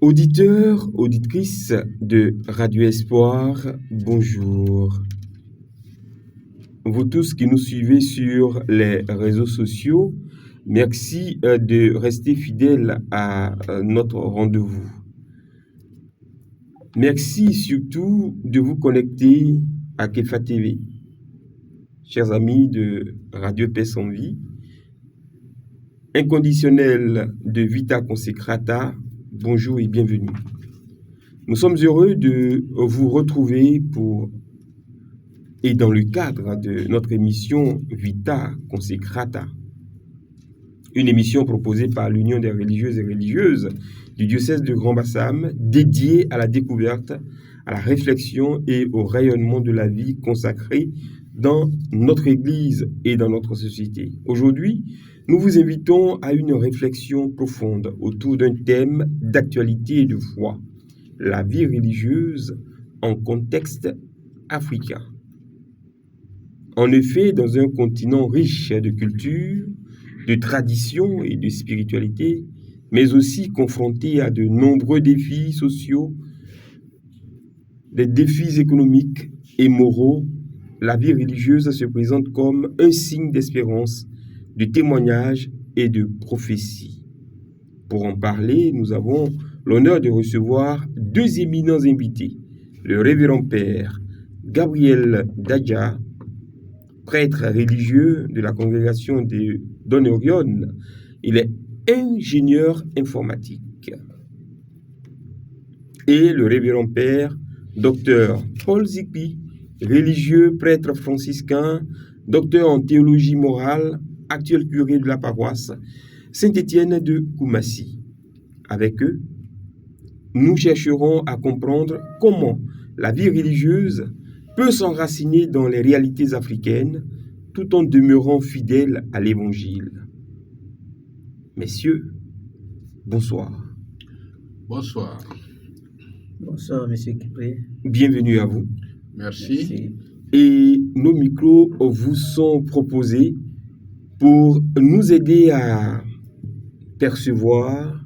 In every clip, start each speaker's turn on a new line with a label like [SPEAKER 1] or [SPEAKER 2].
[SPEAKER 1] Auditeurs, auditrices de Radio Espoir, bonjour. Vous tous qui nous suivez sur les réseaux sociaux, merci de rester fidèles à notre rendez-vous. Merci surtout de vous connecter à Kefa TV. Chers amis de Radio Paix en Vie, inconditionnel de Vita Consecrata, bonjour et bienvenue. Nous sommes heureux de vous retrouver et dans le cadre de notre émission Vita Consecrata, une émission proposée par l'Union des religieuses et religieuses du diocèse de Grand-Bassam, dédiée à la découverte, à la réflexion et au rayonnement de la vie consacrée dans notre Église et dans notre société. Aujourd'hui, nous vous invitons à une réflexion profonde autour d'un thème d'actualité et de foi: la vie religieuse en contexte africain. En effet, dans un continent riche de culture, de traditions et de spiritualité, mais aussi confronté à de nombreux défis sociaux, des défis économiques et moraux, la vie religieuse se présente comme un signe d'espérance, de témoignage et de prophétie. Pour en parler, nous avons l'honneur de recevoir deux éminents invités: le révérend père Gabriel Dadja, prêtre religieux de la congrégation de Don Orion. Il est ingénieur informatique. Et le révérend père docteur Paul Zikpi, religieux, prêtre franciscain, docteur en théologie morale, actuel curé de la paroisse Saint-Étienne de Koumassi. Avec eux, nous chercherons à comprendre comment la vie religieuse peut s'enraciner dans les réalités africaines tout en demeurant fidèle à l'Évangile. Messieurs, bonsoir.
[SPEAKER 2] Bonsoir.
[SPEAKER 3] Bonsoir, monsieur Kipré.
[SPEAKER 1] Bienvenue à vous.
[SPEAKER 2] Merci.
[SPEAKER 1] Et nos micros vous sont proposés pour nous aider à percevoir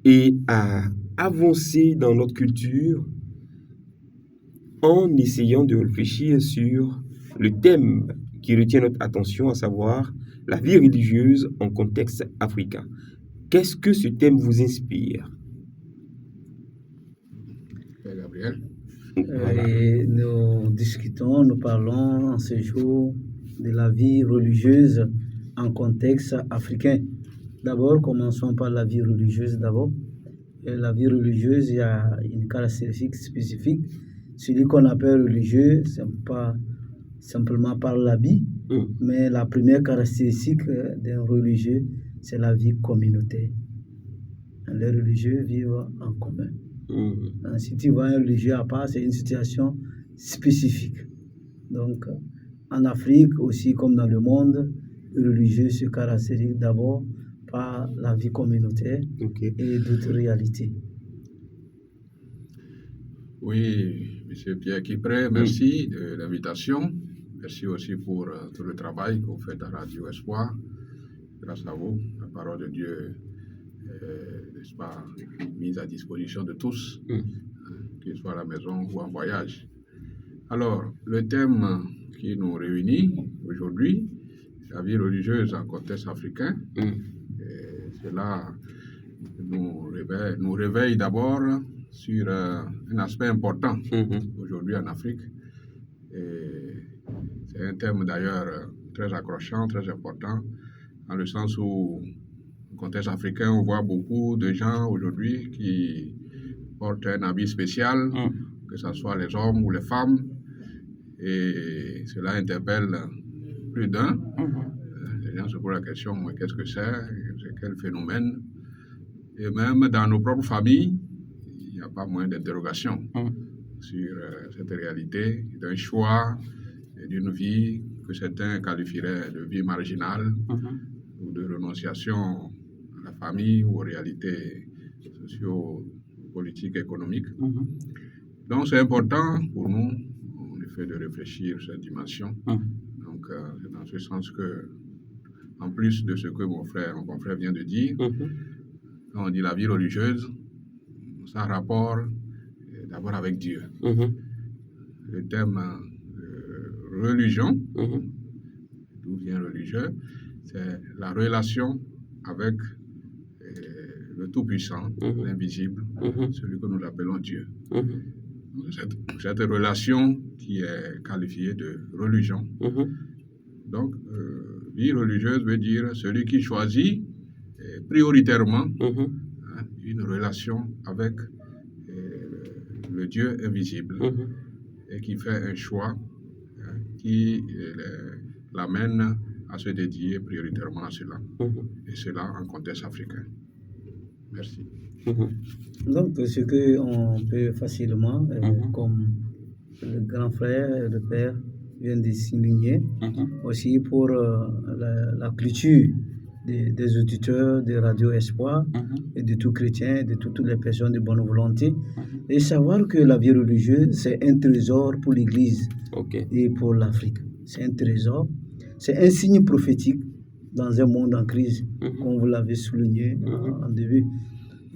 [SPEAKER 1] et à avancer dans notre culture en essayant de réfléchir sur le thème qui retient notre attention, à savoir la vie religieuse en contexte africain. Qu'est-ce que ce thème vous inspire?
[SPEAKER 2] Gabriel.
[SPEAKER 1] Voilà.
[SPEAKER 3] Et nous parlons en ce jour de la vie religieuse en contexte africain. D'abord, commençons par la vie religieuse d'abord. Et la vie religieuse, il y a une caractéristique spécifique. Celui qu'on appelle religieux, ce n'est pas simplement par l'habit, mais la première caractéristique d'un religieux, c'est la vie communautaire. Les religieux vivent en commun. Si tu vois un religieux à part, c'est une situation spécifique. Donc, en Afrique aussi, comme dans le monde, le religieux se caractérise d'abord par la vie communautaire et d'autres réalités.
[SPEAKER 2] Oui, M. Pierre Kipré, merci de l'invitation. Merci aussi pour tout le travail que vous faites à Radio Espoir. Grâce à vous, la parole de Dieu est, n'est-ce pas, mise à disposition de tous, qu'ils soient à la maison ou en voyage. Alors, le thème qui nous réunit aujourd'hui, c'est la vie religieuse en contexte africain. Et cela nous réveille d'abord sur un aspect important aujourd'hui en Afrique. Et c'est un thème d'ailleurs très accrochant, très important, dans le sens où, au contexte africain, on voit beaucoup de gens aujourd'hui qui portent un habit spécial, que ce soit les hommes ou les femmes, et cela interpelle plus d'un. Les gens se posent la question, mais qu'est-ce que c'est quel phénomène? Et même dans nos propres familles, il n'y a pas moins d'interrogations sur cette réalité, d'un choix et d'une vie que certains qualifieraient de vie marginale ou de renonciation à la famille ou aux réalités socio-politiques, économiques. Donc c'est important pour nous, en effet, de réfléchir sur cette dimension. Donc c'est dans ce sens que, en plus de ce que mon confrère vient de dire, quand on dit la vie religieuse, son rapport d'abord avec Dieu. Le thème religion, d'où vient religieux, c'est la relation avec le Tout-Puissant, l'invisible, celui que nous appelons Dieu. Cette relation qui est qualifiée de religion. Donc, vie religieuse veut dire celui qui choisit prioritairement une relation avec le Dieu invisible et qui fait un choix qui l'amène à se dédier prioritairement à cela. Et cela en contexte africain. Merci.
[SPEAKER 3] Donc, ce qu'on peut facilement, comme le grand frère, le père vient de souligner, aussi pour la culture des auditeurs de Radio Espoir et de tout chrétien, de toutes les personnes de bonne volonté, et savoir que la vie religieuse, c'est un trésor pour l'Église et pour l'Afrique. C'est un trésor, c'est un signe prophétique dans un monde en crise, comme vous l'avez souligné en début.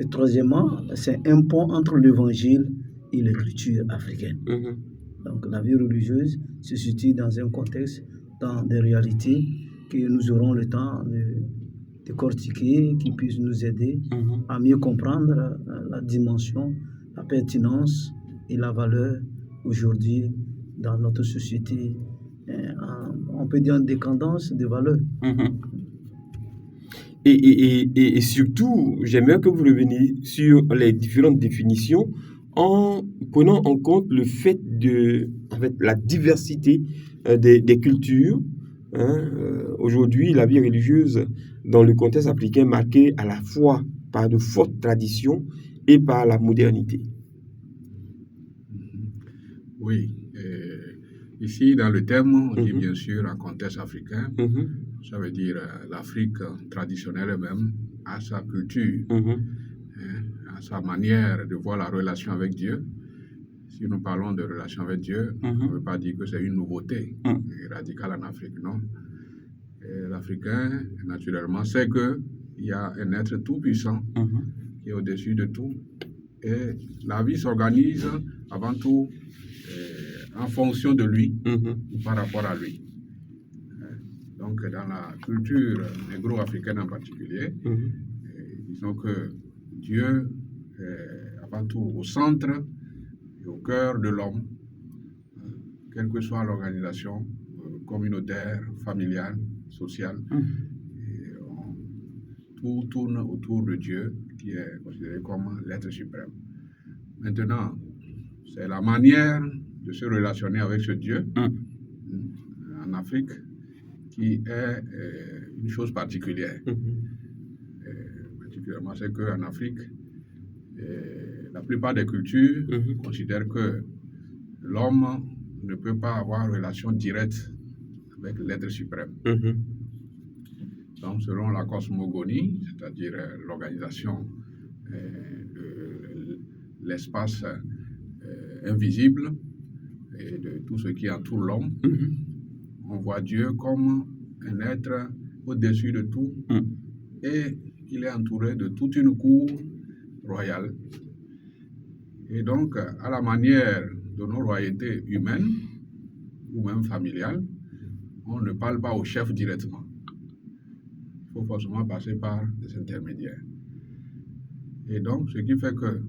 [SPEAKER 3] Et troisièmement, c'est un pont entre l'évangile et l'écriture africaine. Donc la vie religieuse se situe dans un contexte, dans des réalités que nous aurons le temps de décortiquer, qui puissent nous aider à mieux comprendre la dimension, la pertinence et la valeur aujourd'hui dans notre société. On peut dire en décadence des valeurs.
[SPEAKER 1] Et surtout, j'aimerais que vous reveniez sur les différentes définitions en prenant en compte le fait de la diversité des cultures. Aujourd'hui, la vie religieuse dans le contexte africain est marquée à la fois par de fortes traditions et par la modernité.
[SPEAKER 2] Oui. Ici, dans le thème, on dit bien sûr en contexte africain. Ça veut dire l'Afrique traditionnelle même a sa culture, a sa manière de voir la relation avec Dieu. Si nous parlons de relation avec Dieu, on ne veut pas dire que c'est une nouveauté radicale en Afrique, non. L'Africain, naturellement, sait qu'il y a un être tout-puissant qui est au-dessus de tout. Et la vie s'organise avant tout en fonction de lui, ou par rapport à lui. Donc, dans la culture négro-africaine en particulier, disons que Dieu est avant tout au centre et au cœur de l'homme, quelle que soit l'organisation communautaire, familiale, sociale. Tout tourne autour de Dieu, qui est considéré comme l'être suprême. Maintenant, c'est la manière de se relationner avec ce Dieu en Afrique qui est une chose particulière. Particulièrement, c'est qu'en Afrique, la plupart des cultures considèrent que l'homme ne peut pas avoir relation directe avec l'être suprême. Donc, selon la cosmogonie, c'est-à-dire l'organisation de l'espace invisible et de tout ce qui entoure l'homme, on voit Dieu comme un être au-dessus de tout et il est entouré de toute une cour royale. Et donc, à la manière de nos royautés humaines ou même familiales, on ne parle pas au chef directement. Il faut forcément passer par des intermédiaires. Et donc, ce qui fait que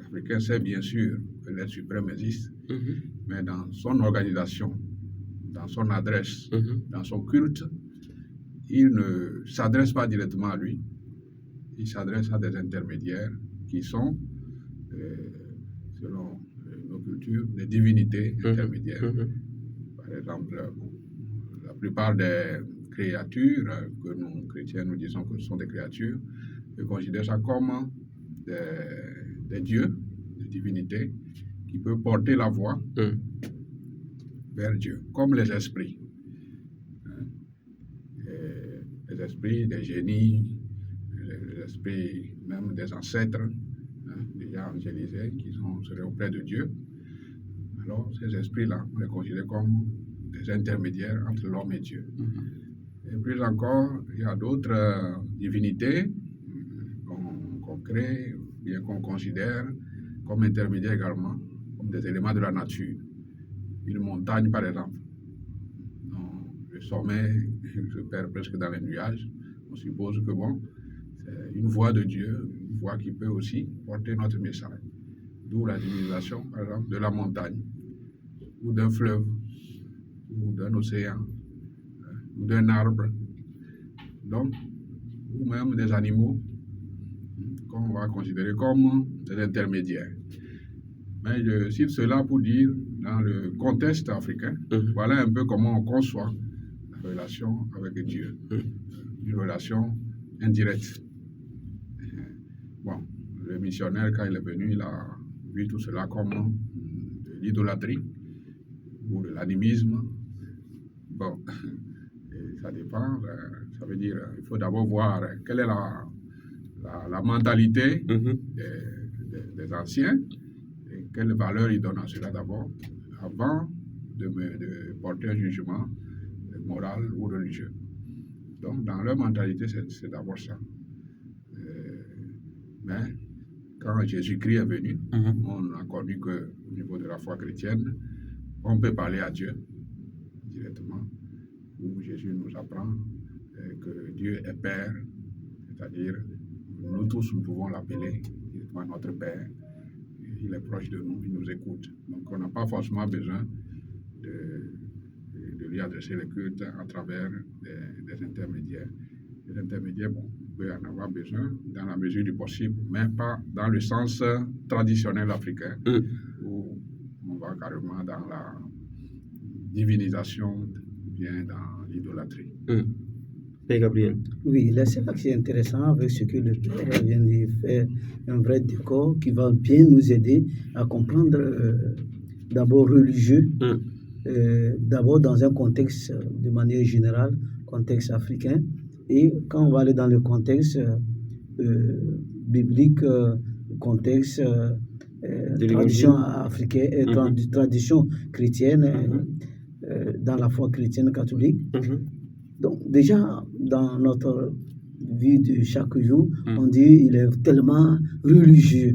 [SPEAKER 2] l'Africain sait bien sûr que l'être suprême existe, mais dans son organisation, dans son adresse, dans son culte, il ne s'adresse pas directement à lui, il s'adresse à des intermédiaires qui sont, selon nos cultures, des divinités intermédiaires. Par exemple, la plupart des créatures que nous, chrétiens, nous disons que ce sont des créatures, ils considèrent ça comme des dieux, des divinités, qui peuvent porter la voix vers Dieu, comme les esprits. Les esprits des génies, les esprits même des ancêtres, déjà angélisés, qui seraient auprès de Dieu. Alors, ces esprits-là, on les considère comme des intermédiaires entre l'homme et Dieu. Et plus encore, il y a d'autres divinités qu'on crée bien qu'on considère comme intermédiaires également, comme des éléments de la nature. Une montagne, par exemple. Le sommet se perd presque dans les nuages. On suppose que bon, c'est une voix de Dieu, une voix qui peut aussi porter notre message. D'où la divinisation, par exemple, de la montagne, ou d'un fleuve, ou d'un océan, ou d'un arbre, donc, ou même des animaux, qu'on va considérer comme des intermédiaires. Mais je cite cela pour dire, dans le contexte africain, voilà un peu comment on conçoit la relation avec Dieu. Une relation indirecte. Bon, le missionnaire, quand il est venu, il a vu tout cela comme de l'idolâtrie ou de l'animisme. Bon, et ça dépend. Ça veut dire il faut d'abord voir quelle est la mentalité des anciens et quelle valeur ils donnent à cela d'abord, avant de porter un jugement moral ou religieux. Donc, dans leur mentalité, c'est d'abord ça. Mais quand Jésus-Christ est venu, on a connu qu'au niveau de la foi chrétienne, on peut parler à Dieu directement, où Jésus nous apprend que Dieu est Père, c'est-à-dire nous tous, nous pouvons l'appeler directement notre Père. Il est proche de nous, il nous écoute. Donc, on n'a pas forcément besoin de lui adresser les cultes à travers des intermédiaires. Les intermédiaires, bon, on peut en avoir besoin dans la mesure du possible, mais pas dans le sens traditionnel africain, où on va carrément dans la divinisation, bien dans l'idolâtrie.
[SPEAKER 1] Père Gabriel.
[SPEAKER 3] Oui, là, c'est là que c'est intéressant avec ce que le Père vient de faire, un vrai décor qui va bien nous aider à comprendre d'abord religieux, d'abord dans un contexte de manière générale, contexte africain, et quand on va aller dans le contexte biblique, contexte tradition africaine, tradition chrétienne, dans la foi chrétienne catholique. Donc déjà, dans notre vie de chaque jour, on dit qu'il est tellement religieux,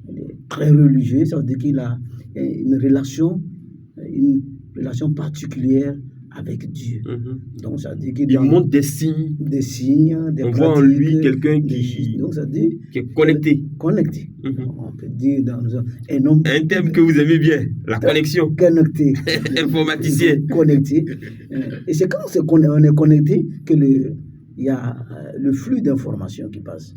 [SPEAKER 3] il est très religieux, ça veut dire qu'il a une relation particulière avec Dieu. Donc ça veut dire qu'il
[SPEAKER 1] montre des signes,
[SPEAKER 3] des
[SPEAKER 1] on voit en lui quelqu'un qui est connecté.
[SPEAKER 3] On peut dire dans
[SPEAKER 1] un terme que vous aimez bien, la connexion.
[SPEAKER 3] Connecté.
[SPEAKER 1] Informaticien.
[SPEAKER 3] Connecté. Et c'est quand on est connecté que il y a le flux d'informations qui passe.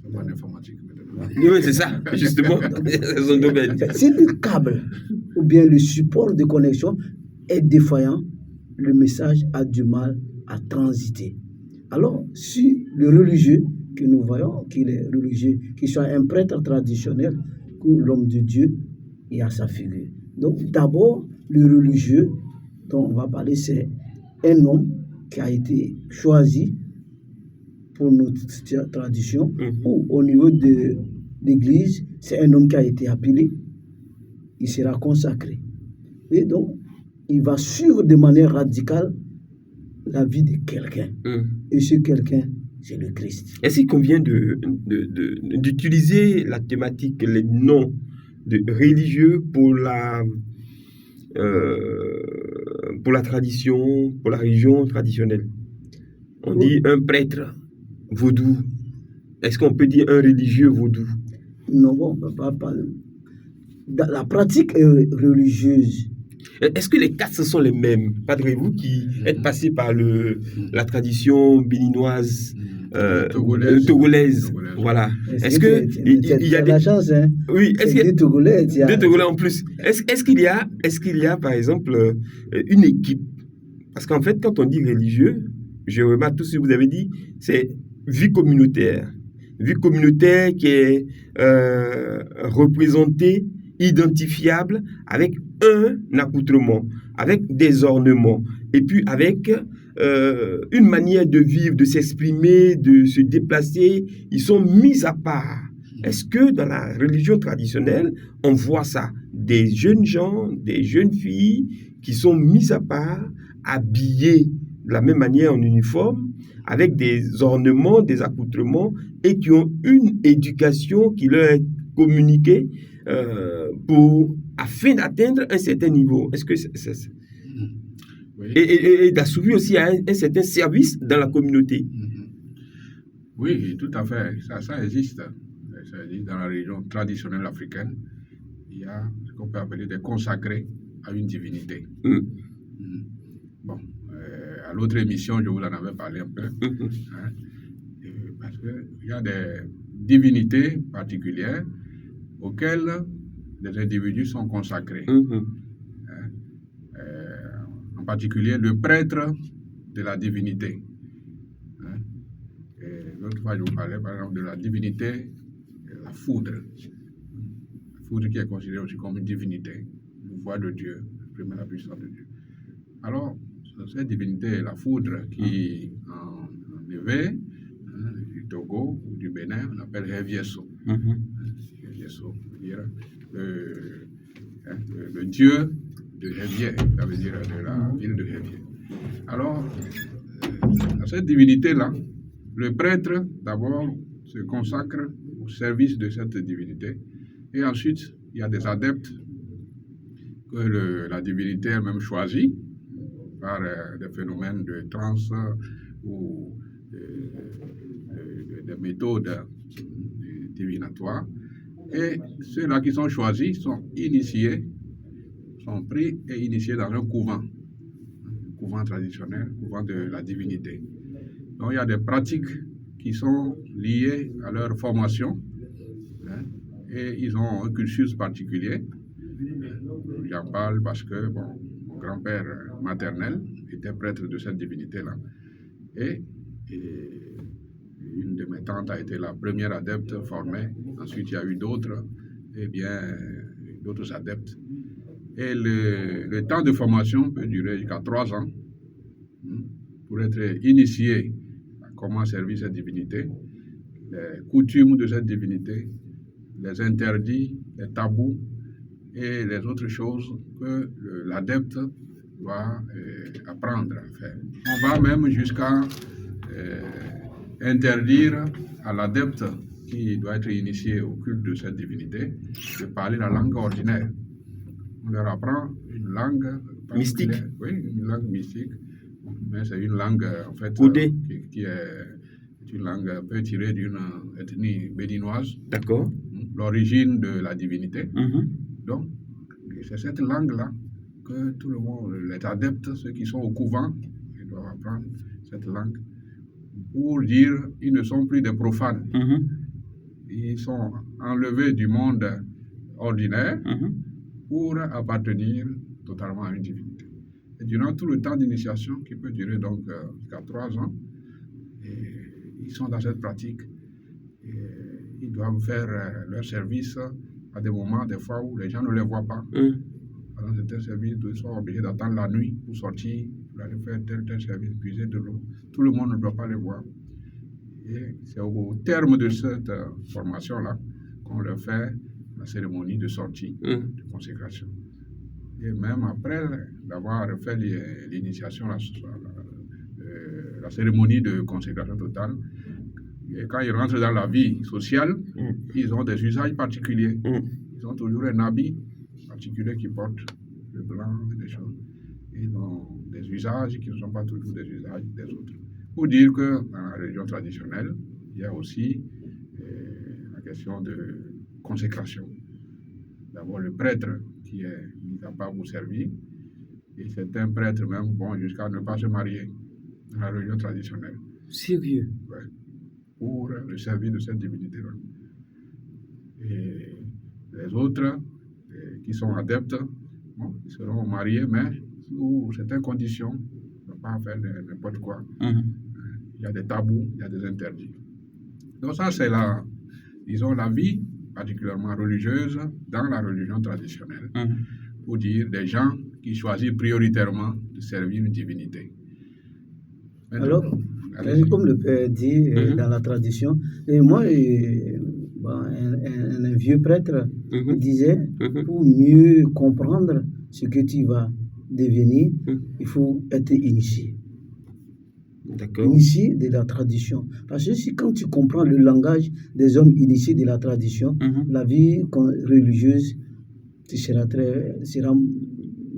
[SPEAKER 2] C'est pas l'informatique maintenant.
[SPEAKER 1] Oui, c'est ça, justement. C'est son domaine.
[SPEAKER 3] Si le câble ou bien le support de connexion est défaillant, le message a du mal à transiter. Alors, si le religieux, que nous voyons qu'il est religieux, qu'il soit un prêtre traditionnel ou l'homme de Dieu, il a sa figure. Donc, d'abord, le religieux dont on va parler, c'est un homme qui a été choisi pour notre tradition, ou au niveau de l'Église, c'est un homme qui a été appelé, il sera consacré. Et donc, il va suivre de manière radicale la vie de quelqu'un. Et ce quelqu'un, c'est le Christ.
[SPEAKER 1] Est-ce qu'il convient d'utiliser la thématique, les noms de religieux pour la tradition, pour la religion traditionnelle? On dit un prêtre vaudou. Est-ce qu'on peut dire un religieux vaudou?
[SPEAKER 3] Non, on ne peut pas parler. La pratique religieuse.
[SPEAKER 1] Est-ce que les castes sont les mêmes? Padre, vous qui êtes passé par la tradition béninoise, togolaise, voilà. Est-ce que il y a
[SPEAKER 3] la chance, hein?
[SPEAKER 1] Oui, est-ce qu'il y a
[SPEAKER 3] deux Togolais,
[SPEAKER 1] deux Togolais en plus? Est-ce qu'il y a par exemple une équipe? Parce qu'en fait, quand on dit religieux, je remarque tout ce que vous avez dit, c'est vie communautaire qui est représentée, identifiable avec un accoutrement, avec des ornements, et puis avec une manière de vivre, de s'exprimer, de se déplacer. Ils sont mis à part. Est-ce que dans la religion traditionnelle, on voit ça? Des jeunes gens, des jeunes filles qui sont mis à part, habillés de la même manière en uniforme, avec des ornements, des accoutrements, et qui ont une éducation qui leur est communiquée afin d'atteindre un certain niveau. Est-ce que c'est
[SPEAKER 2] Oui.
[SPEAKER 1] Et d'assouvir aussi à un certain service dans la communauté.
[SPEAKER 2] Oui, tout à fait. Ça existe. Ça existe dans la région traditionnelle africaine. Il y a ce qu'on peut appeler des consacrés à une divinité. Bon, à l'autre émission, je vous en avais parlé un peu. Hein, parce qu'il y a des divinités particulières auxquelles les individus sont consacrés. En particulier, le prêtre de la divinité. L'autre fois, je vous parlais par exemple de la divinité, la foudre. La foudre qui est considérée aussi comme une divinité, une voix de Dieu, exprime la puissance de Dieu. Alors, cette divinité, la foudre, qui en éveil, du Togo ou du Bénin, on appelle Hevieso. Hevieso veut dire le dieu de Hevier, ça veut dire de la ville de Hevier. Alors, cette divinité-là, le prêtre, d'abord, se consacre au service de cette divinité. Et ensuite, il y a des adeptes que la divinité elle-même choisit par des phénomènes de transe ou des méthodes divinatoires. Et ceux-là qui sont choisis sont initiés, sont pris et initiés dans un couvent traditionnel, couvent de la divinité. Donc il y a des pratiques qui sont liées à leur formation, et ils ont un cursus particulier. J'en parle parce que mon grand-père maternel était prêtre de cette divinité-là. Et une de mes tantes a été la première adepte formée. Ensuite, il y a eu d'autres adeptes. Et le temps de formation peut durer jusqu'à 3 ans pour être initié à comment servir cette divinité, les coutumes de cette divinité, les interdits, les tabous et les autres choses que l'adepte doit apprendre à faire. On va même jusqu'à interdire à l'adepte qui doit être initié au culte de cette divinité de parler la langue ordinaire. On leur apprend une langue
[SPEAKER 1] mystique.
[SPEAKER 2] Oui, une langue mystique, mais c'est une langue en fait qui est une langue un peu tirée d'une ethnie béninoise.
[SPEAKER 1] D'accord.
[SPEAKER 2] L'origine de la divinité. Donc, c'est cette langue-là que tout le monde, les adeptes, ceux qui sont au couvent, ils doivent apprendre cette langue pour dire qu'ils ne sont plus des profanes. Ils sont enlevés du monde ordinaire pour appartenir totalement à une divinité. Et durant tout le temps d'initiation, qui peut durer donc jusqu'à 3 ans, ils sont dans cette pratique. Ils doivent faire leur service à des moments, des fois, où les gens ne les voient pas. Pendant certains services, ils sont obligés d'attendre la nuit pour sortir, pour aller faire tel service, puiser de l'eau. Tout le monde ne doit pas les voir. Et c'est au terme de cette formation-là qu'on leur fait la cérémonie de sortie, de consécration. Et même après d'avoir fait l'initiation, la cérémonie de consécration totale, et quand ils rentrent dans la vie sociale, ils ont des usages particuliers. Ils ont toujours un habit particulier qu'ils portent, le blanc, des choses. Ils ont des usages qui ne sont pas toujours des usages des autres. Pour dire que dans la religion traditionnelle, il y a aussi la question de consécration. D'abord le prêtre qui est mis à part pour servir, et certains prêtres même vont jusqu'à ne pas se marier dans la religion traditionnelle.
[SPEAKER 1] Sérieux?
[SPEAKER 2] Ouais. Pour le service de cette divinité-là. Et les autres qui sont adeptes, ils seront mariés, mais sous certaines conditions, on ne va pas faire n'importe quoi. Il y a des tabous, il y a des interdits. Donc ça, c'est la vie particulièrement religieuse dans la religion traditionnelle, pour dire des gens qui choisissent prioritairement de servir une divinité.
[SPEAKER 3] Alors, comme le Père dit dans la tradition, et moi, un vieux prêtre disait, pour mieux comprendre ce que tu vas devenir, il faut être initié.
[SPEAKER 1] D'accord.
[SPEAKER 3] initiés de la tradition. Parce que si quand tu comprends le langage des hommes initiés de la tradition, la vie religieuse ne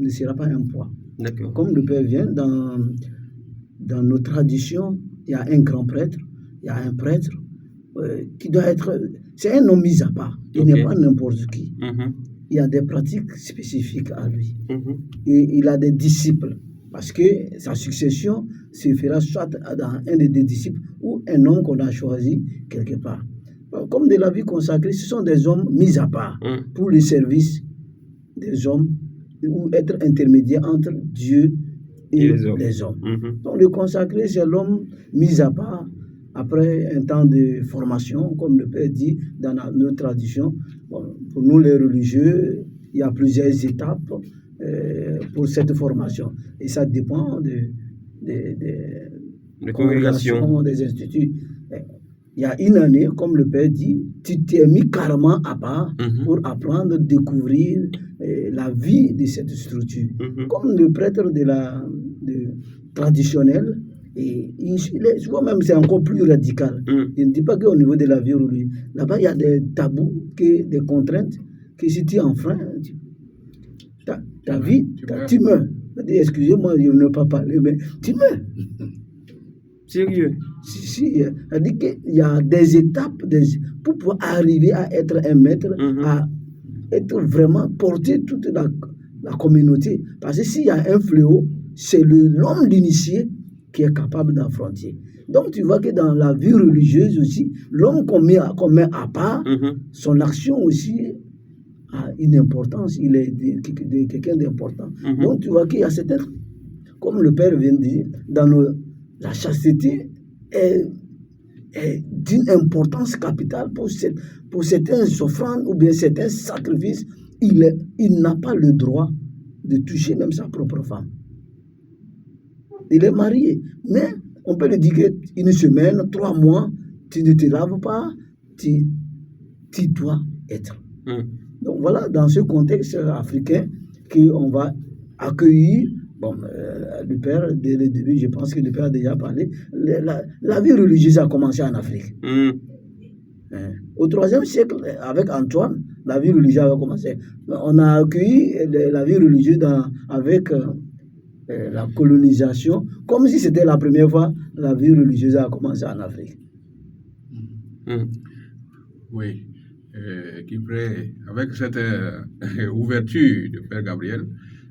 [SPEAKER 3] sera pas un poids.
[SPEAKER 1] D'accord.
[SPEAKER 3] Comme le Père vient, dans nos traditions, il y a un grand prêtre, il y a un prêtre qui doit être... C'est un homme mis à part. Il n'est pas n'importe qui. Il y a des pratiques spécifiques à lui. Et il a des disciples. Parce que sa succession se fera soit dans un des disciples ou un homme qu'on a choisi quelque part. Comme de la vie consacrée, ce sont des hommes mis à part pour le service des hommes ou être intermédiaire entre Dieu et les hommes. Donc le consacré, c'est l'homme mis à part après un temps de formation, comme le Père dit dans notre tradition. Bon, pour nous les religieux, il y a plusieurs étapes pour cette formation. Et ça dépend des congrégations, des instituts. Il y a une année, comme le Père dit, tu t'es mis carrément à part pour apprendre, découvrir la vie de cette structure. Comme le prêtre traditionnel, et souvent même c'est encore plus radical. Je ne dis pas qu'au niveau de la vie religieuse, là-bas il y a des tabous, des contraintes, que si tu enfreins, ta vie, tu meurs. Excusez-moi, je ne veux pas parler, mais tu meurs.
[SPEAKER 1] Sérieux?
[SPEAKER 3] Si, c'est-à-dire qu'il y a des étapes pour pouvoir arriver à être un maître, à être vraiment porter toute la communauté. Parce que s'il y a un fléau, c'est l'homme l'initié qui est capable d'affronter. Donc tu vois que dans la vie religieuse aussi, l'homme qu'on met à part, son action aussi a une importance, il est quelqu'un d'important. Donc tu vois qu'il y a certains, comme le Père vient de dire, la chasteté est d'une importance capitale pour certains offrandes ou bien certains sacrifices. Il n'a pas le droit de toucher même sa propre femme. Il est marié, mais on peut lui dire qu'une semaine, 3 mois, tu ne te laves pas, tu dois être. Donc voilà, dans ce contexte africain, qu'on va accueillir. Bon, le Père, dès le début, je pense que le Père a déjà parlé. La vie religieuse a commencé en Afrique. Au IIIe siècle, avec Antoine, la vie religieuse a commencé. On a accueilli la vie religieuse avec la colonisation, comme si c'était la première fois la vie religieuse a commencé en Afrique.
[SPEAKER 2] Oui. Avec cette ouverture de Père Gabriel,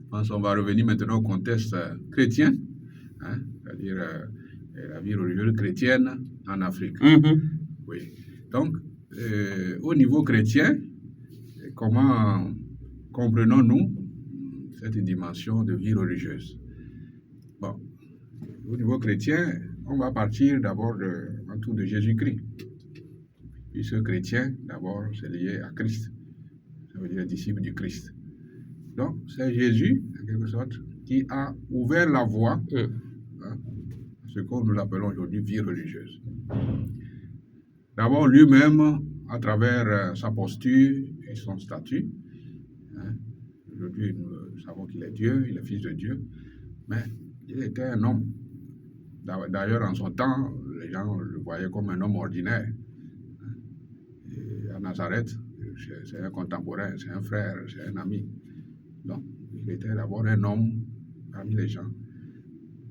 [SPEAKER 2] je pense qu'on va revenir maintenant au contexte chrétien, c'est-à-dire la vie religieuse chrétienne en Afrique. Oui. Donc, au niveau chrétien, comment comprenons-nous cette dimension de vie religieuse? Bon, au niveau chrétien, on va partir d'abord en tout de Jésus-Christ. Puisque chrétien, d'abord, c'est lié à Christ. Ça veut dire disciple du Christ. Donc, c'est Jésus, en quelque sorte, qui a ouvert la voie à ce que nous appelons aujourd'hui vie religieuse. D'abord, lui-même, à travers sa posture et son statut, aujourd'hui, nous savons qu'il est Dieu, il est fils de Dieu, mais il était un homme. D'ailleurs, en son temps, les gens le voyaient comme un homme ordinaire. À Nazareth, c'est un contemporain, c'est un frère, c'est un ami. Donc, il était d'abord un homme parmi les gens.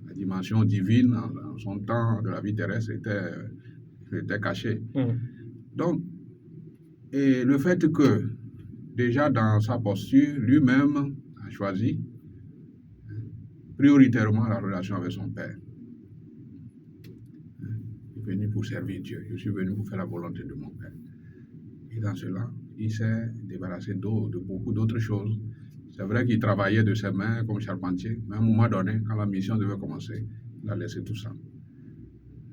[SPEAKER 2] La dimension divine, en son temps de la vie terrestre, était cachée. Donc, et le fait que, déjà dans sa posture, lui-même a choisi prioritairement la relation avec son Père. Il est venu pour servir Dieu. Je suis venu pour faire la volonté de mon Père. Et dans cela, il s'est débarrassé de beaucoup d'autres choses. C'est vrai qu'il travaillait de ses mains comme charpentier, mais à un moment donné, quand la mission devait commencer, il a laissé tout ça.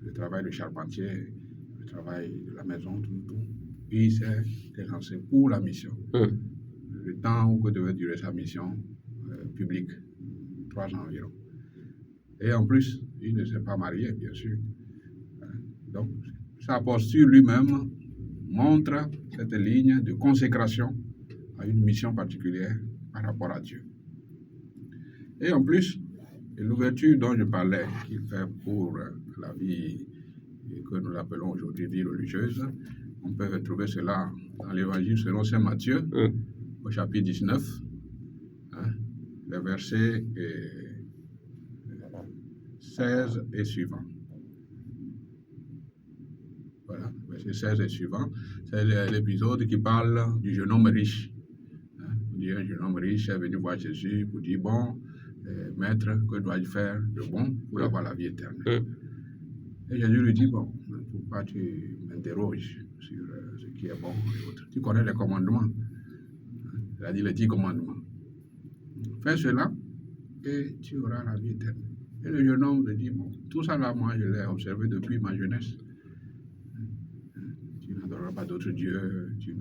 [SPEAKER 2] Le travail de charpentier, le travail de la maison, tout. Et il s'est lancé pour la mission. Le temps que devait durer sa mission publique, 3 ans environ. Et en plus, il ne s'est pas marié, bien sûr. Donc, sa posture lui-même montre cette ligne de consécration à une mission particulière par rapport à Dieu. Et en plus, l'ouverture dont je parlais, qu'il fait pour la vie que nous appelons aujourd'hui vie religieuse. On peut retrouver cela dans l'évangile selon saint Matthieu, au chapitre 19, les versets 16 et suivants. Voilà, verset 16 et suivant. C'est l'épisode qui parle du jeune homme riche. On dit un jeune homme riche est venu voir Jésus pour dire, bon, maître, que dois-je faire de bon pour avoir la vie éternelle? Et Jésus lui dit, bon, pourquoi tu m'interroges sur ce qui est bon et autres? Tu connais les commandements. Il a dit les 10 commandements. Fais cela et tu auras la vie éternelle. Et le jeune homme lui dit, bon, tout ça là, moi, je l'ai observé depuis ma jeunesse. Tu n'adoreras pas d'autres dieux, tu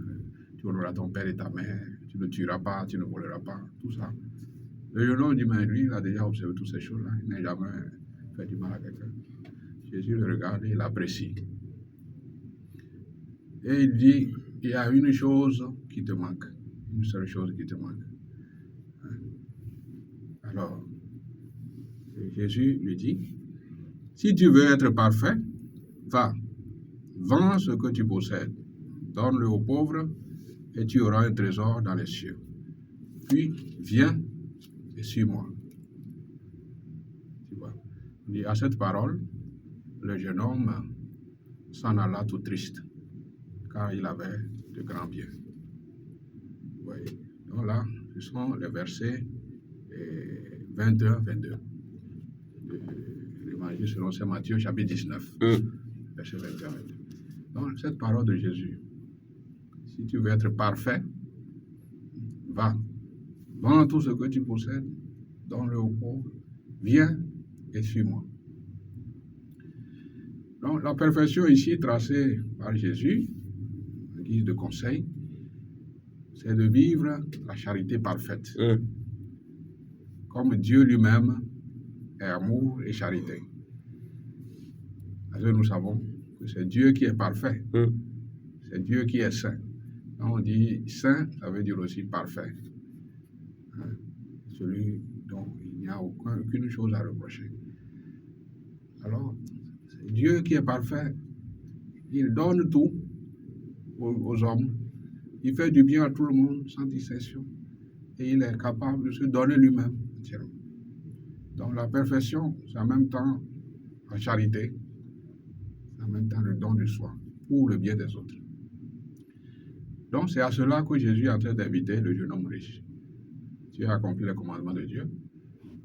[SPEAKER 2] honoreras ton père et ta mère, tu ne tueras pas, tu ne voleras pas, tout ça. Le jeune homme dit, mais lui, il a déjà observé toutes ces choses-là, il n'a jamais fait du mal à quelqu'un. Jésus le regarde et il l'apprécie. Et il dit, il y a une chose qui te manque, une seule chose qui te manque. Alors, Jésus lui dit, si tu veux être parfait, va, vends ce que tu possèdes, donne-le aux pauvres et tu auras un trésor dans les cieux. Puis, viens et suis-moi. Tu vois. Et à cette parole, le jeune homme s'en alla tout triste, car il avait de grands biens. Vous voyez. Donc là, ce sont les versets 21-22 de l'évangile selon saint Matthieu, chapitre 19, verset 21-22. Donc, cette parole de Jésus, si tu veux être parfait, va, vends tout ce que tu possèdes, donne-le aux pauvres, viens et suis-moi. Donc, la perfection ici tracée par Jésus, en guise de conseil, c'est de vivre la charité parfaite. Comme Dieu lui-même est amour et charité. Parce que nous savons que c'est Dieu qui est parfait. C'est Dieu qui est saint. Quand on dit saint, ça veut dire aussi parfait. Celui dont il n'y a aucune chose à reprocher. Alors, c'est Dieu qui est parfait. Il donne tout aux hommes. Il fait du bien à tout le monde sans distinction. Et il est capable de se donner lui-même entièrement. Donc la perfection, c'est en même temps la charité, c'est en même temps le don de soi pour le bien des autres. Donc c'est à cela que Jésus est en train d'inviter le jeune homme riche. Tu as accompli le commandement de Dieu.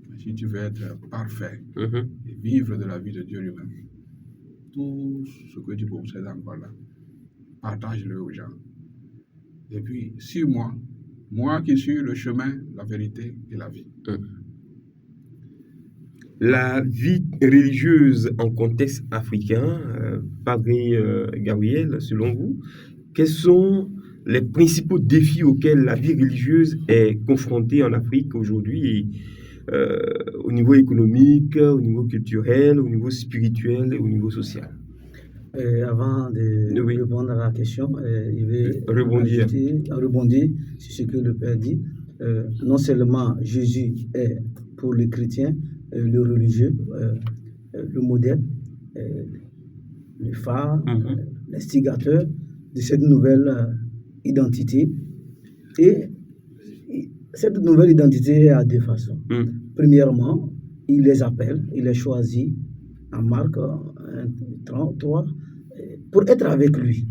[SPEAKER 2] Mais si tu veux être parfait et vivre de la vie de Dieu lui-même, tout ce que tu possèdes encore là, partage-le aux gens. Et puis, suis-moi, moi qui suis le chemin, la vérité et la vie.
[SPEAKER 1] La vie religieuse en contexte africain, Padre Gabriel, selon vous, quels sont les principaux défis auxquels la vie religieuse est confrontée en Afrique aujourd'hui, au niveau économique, au niveau culturel, au niveau spirituel et au niveau social?
[SPEAKER 3] Avant de répondre à la question, je vais
[SPEAKER 1] rebondir
[SPEAKER 3] sur ce que le Père dit. Non seulement Jésus est pour les chrétiens, le religieux, le modèle, le phare, l'instigateur de cette nouvelle identité. Et cette nouvelle identité est à deux façons. Premièrement, il les appelle, il les choisit en Marc 33 pour être avec lui.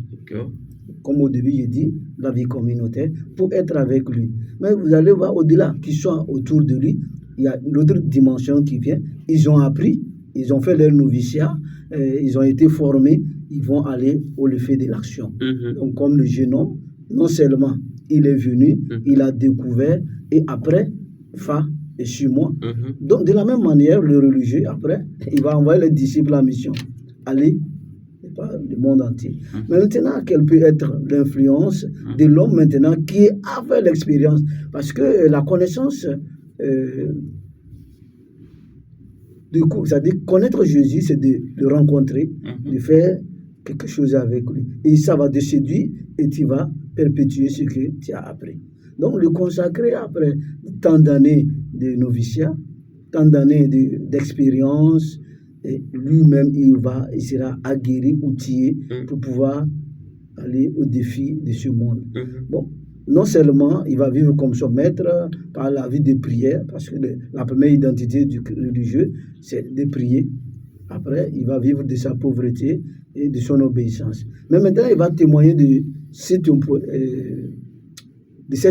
[SPEAKER 3] Comme au début, j'ai dit, la vie communautaire, pour être avec lui. Mais vous allez voir au-delà, qui sont autour de lui, il y a l'autre dimension qui vient. Ils ont appris, ils ont fait leur noviciat, ils ont été formés, ils vont aller au lever de l'action. Donc, comme le jeune homme, non seulement il est venu, il a découvert, et après, va et suis-moi. Donc, de la même manière, le religieux, après, il va envoyer les disciples en mission. Allez, le monde entier. Maintenant, quelle peut être l'influence de l'homme maintenant qui a fait l'expérience? Parce que la connaissance, c'est-à-dire connaître Jésus, c'est de le rencontrer, de faire quelque chose avec lui. Et ça va te séduire et tu vas perpétuer ce que tu as appris. Donc, le consacrer après tant d'années de noviciat, tant d'années d'expérience, et lui-même, il sera aguerri, outillé pour pouvoir aller au défi de ce monde. Bon, non seulement il va vivre comme son maître par la vie de prière, parce que la première identité du religieux, c'est de prier. Après, il va vivre de sa pauvreté et de son obéissance. Mais maintenant, il va témoigner de cette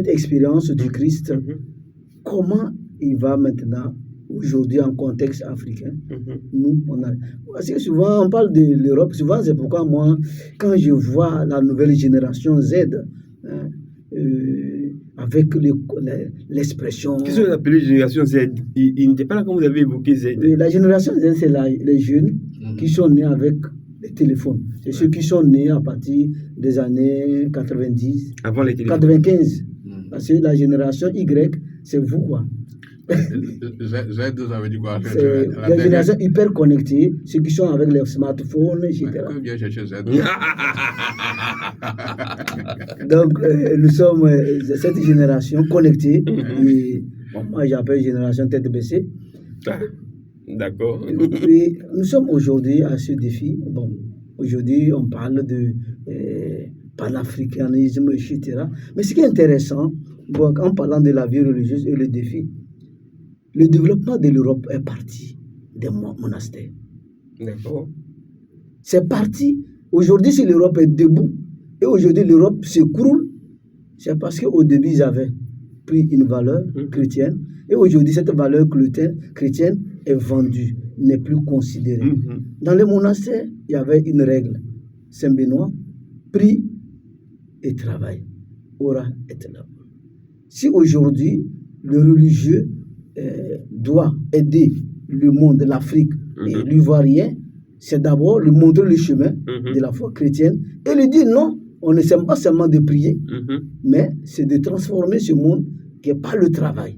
[SPEAKER 3] expérience du Christ. Comment il va maintenant, aujourd'hui, en contexte africain, nous, parce que souvent, on parle de l'Europe, souvent, c'est pourquoi moi, quand je vois la nouvelle génération Z, avec l'expression...
[SPEAKER 1] Qu'est-ce que vous appelez génération Z? Il n'était pas là quand vous avez évoqué Z.
[SPEAKER 3] La génération Z, c'est les jeunes qui sont nés avec les téléphones. C'est ceux qui sont nés à partir des années 90,
[SPEAKER 1] avant les téléphones.
[SPEAKER 3] 95. Parce que la génération Y, c'est vous, quoi.
[SPEAKER 2] Z, vous avez dit quoi?
[SPEAKER 3] C'est la génération hyper connectée, ceux qui sont avec les smartphones, etc.
[SPEAKER 2] Que vient chercher Z?
[SPEAKER 3] Donc, nous sommes cette génération connectée. Et, bon, moi, j'appelle génération tête baissée.
[SPEAKER 1] D'accord.
[SPEAKER 3] Et nous sommes aujourd'hui à ce défi. Bon, aujourd'hui, on parle de panafricanisme, etc. Mais ce qui est intéressant, bon, en parlant de la vie religieuse et le défi, le développement de l'Europe est parti des monastères.
[SPEAKER 1] D'accord.
[SPEAKER 3] C'est parti. Aujourd'hui, si l'Europe est debout, et aujourd'hui l'Europe s'écroule, c'est parce qu'au début, ils avaient pris une valeur chrétienne, et aujourd'hui, cette valeur chrétienne est vendue, n'est plus considérée. Dans les monastères, il y avait une règle. Saint-Benoît, prie et travaille. Ora et labora. Si aujourd'hui, le religieux doit aider le monde, l'Afrique et l'Ivoirien, c'est d'abord lui montrer le chemin de la foi chrétienne et lui dire non, on ne sait pas seulement de prier, mais c'est de transformer ce monde qui n'est pas le travail.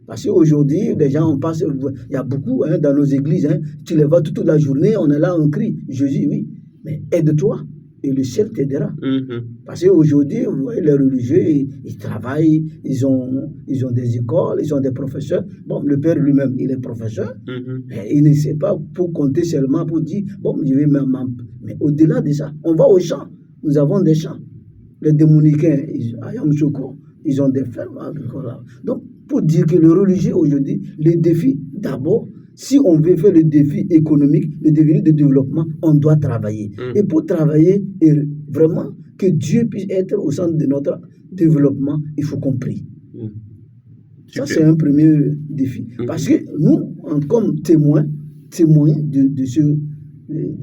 [SPEAKER 3] Parce qu'aujourd'hui, les gens, il y a beaucoup dans nos églises, tu les vois toute la journée, on est là, on crie, Jésus, oui, mais aide-toi et le ciel t'aidera. Parce qu'aujourd'hui, vous voyez, les religieux, ils travaillent, ils ont des écoles, ils ont des professeurs. Bon, le père lui-même, il est professeur, mais il ne sait pas pour compter seulement, pour dire, bon, je vais mais au-delà de ça, on va aux champs. Nous avons des champs. Les démonicains, à Yamoussoukro, ils ont des fermes agricoles. Donc, pour dire que le religieux aujourd'hui, les défis, d'abord, si on veut faire le défi économique, le défi de développement, on doit travailler. Et pour travailler, et vraiment, que Dieu puisse être au centre de notre développement, il faut qu'on prie. Ça, c'est un premier défi. Parce que nous, comme témoins de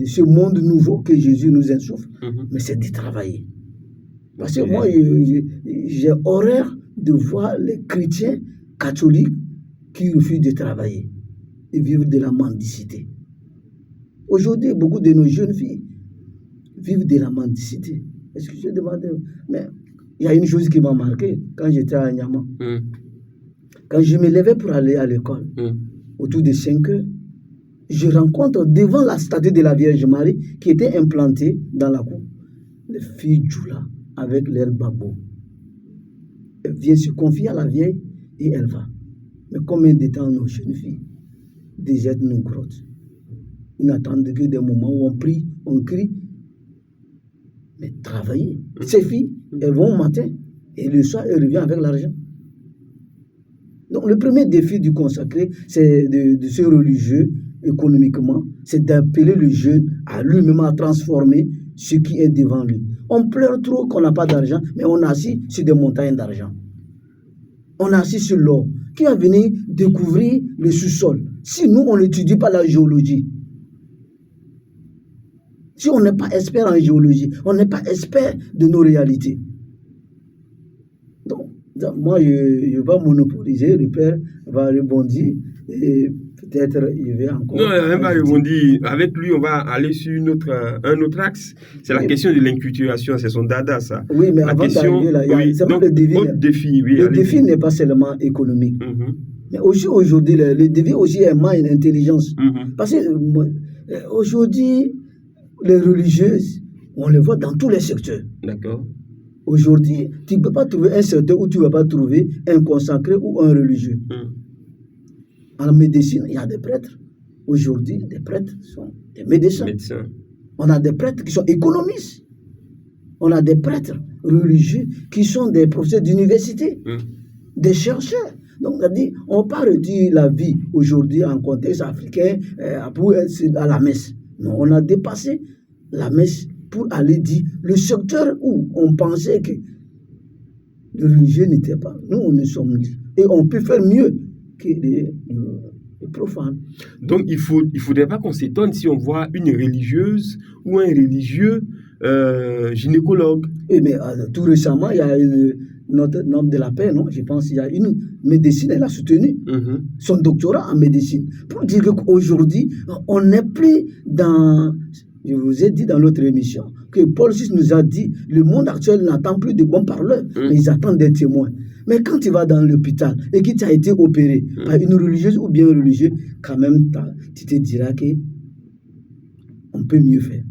[SPEAKER 3] ce monde nouveau que Jésus nous insuffle, mais c'est de travailler. Parce que moi, j'ai horreur de voir les chrétiens catholiques qui refusent de travailler et vivre de la mendicité. Aujourd'hui, beaucoup de nos jeunes filles vivent de la mendicité. Est-ce que je demande? Mais il y a une chose qui m'a marqué quand j'étais à Niamey. Quand je me levais pour aller à l'école, autour de 5 heures, je rencontre devant la statue de la Vierge Marie qui était implantée dans la cour, les filles Djoula avec leur babo. Elle vient se confier à la vieille et elle va. Mais combien de temps nos jeunes filles désertent nos grottes? Ils n'attendent que des moments où on prie, on crie. Mais travailler. Ces filles, elles vont au matin et le soir, elles reviennent avec l'argent. Donc, le premier défi du consacré, c'est de ce religieux, économiquement, c'est d'appeler le jeune à lui-même à transformer ce qui est devant lui. On pleure trop qu'on n'a pas d'argent, mais on est assis sur des montagnes d'argent. On est assis sur l'or. Qui va venir découvrir le sous-sol? Si nous, on n'étudie pas la géologie, si on n'est pas expert en géologie, on n'est pas expert de nos réalités. Donc, moi, je ne vais pas monopoliser, le père va rebondir et peut-être il va encore...
[SPEAKER 1] Non, il va même pas rebondir. Avec lui, on va aller sur un autre axe. C'est la question de l'inculturation, c'est son dada, ça.
[SPEAKER 3] Oui, mais avant d'arriver là,
[SPEAKER 1] donc, le défi,
[SPEAKER 3] le défi n'est pas seulement économique. Mais aussi aujourd'hui, le défi aussi est moins une intelligence. Parce que aujourd'hui, les religieuses, on les voit dans tous les secteurs.
[SPEAKER 1] D'accord.
[SPEAKER 3] Aujourd'hui, tu ne peux pas trouver un secteur où tu ne vas pas trouver un consacré ou un religieux. En médecine, il y a des prêtres. Aujourd'hui, des prêtres sont des médecins. On a des prêtres qui sont économistes. On a des prêtres religieux qui sont des professeurs d'université, des chercheurs. Donc, on a dit, on ne peut pas réduire la vie aujourd'hui en contexte africain à la messe. Non, on a dépassé la messe pour aller dire le secteur où on pensait que le religieux n'était pas. Nous, on ne sommes libres. Et on peut faire mieux que les profanes.
[SPEAKER 1] Donc, il ne faudrait pas qu'on s'étonne si on voit une religieuse ou un religieux gynécologue.
[SPEAKER 3] Et mais tout récemment, il y a notre de la paix, non? Je pense qu'il y a une médecine, elle a soutenu son doctorat en médecine. Pour dire qu'aujourd'hui, on n'est plus dans... Je vous ai dit dans l'autre émission que Paul VI nous a dit le monde actuel n'attend plus de bons parleurs, mais ils attendent des témoins. Mais quand tu vas dans l'hôpital et que tu as été opéré par une religieuse ou bien un religieux, quand même, tu te diras qu'on peut mieux faire.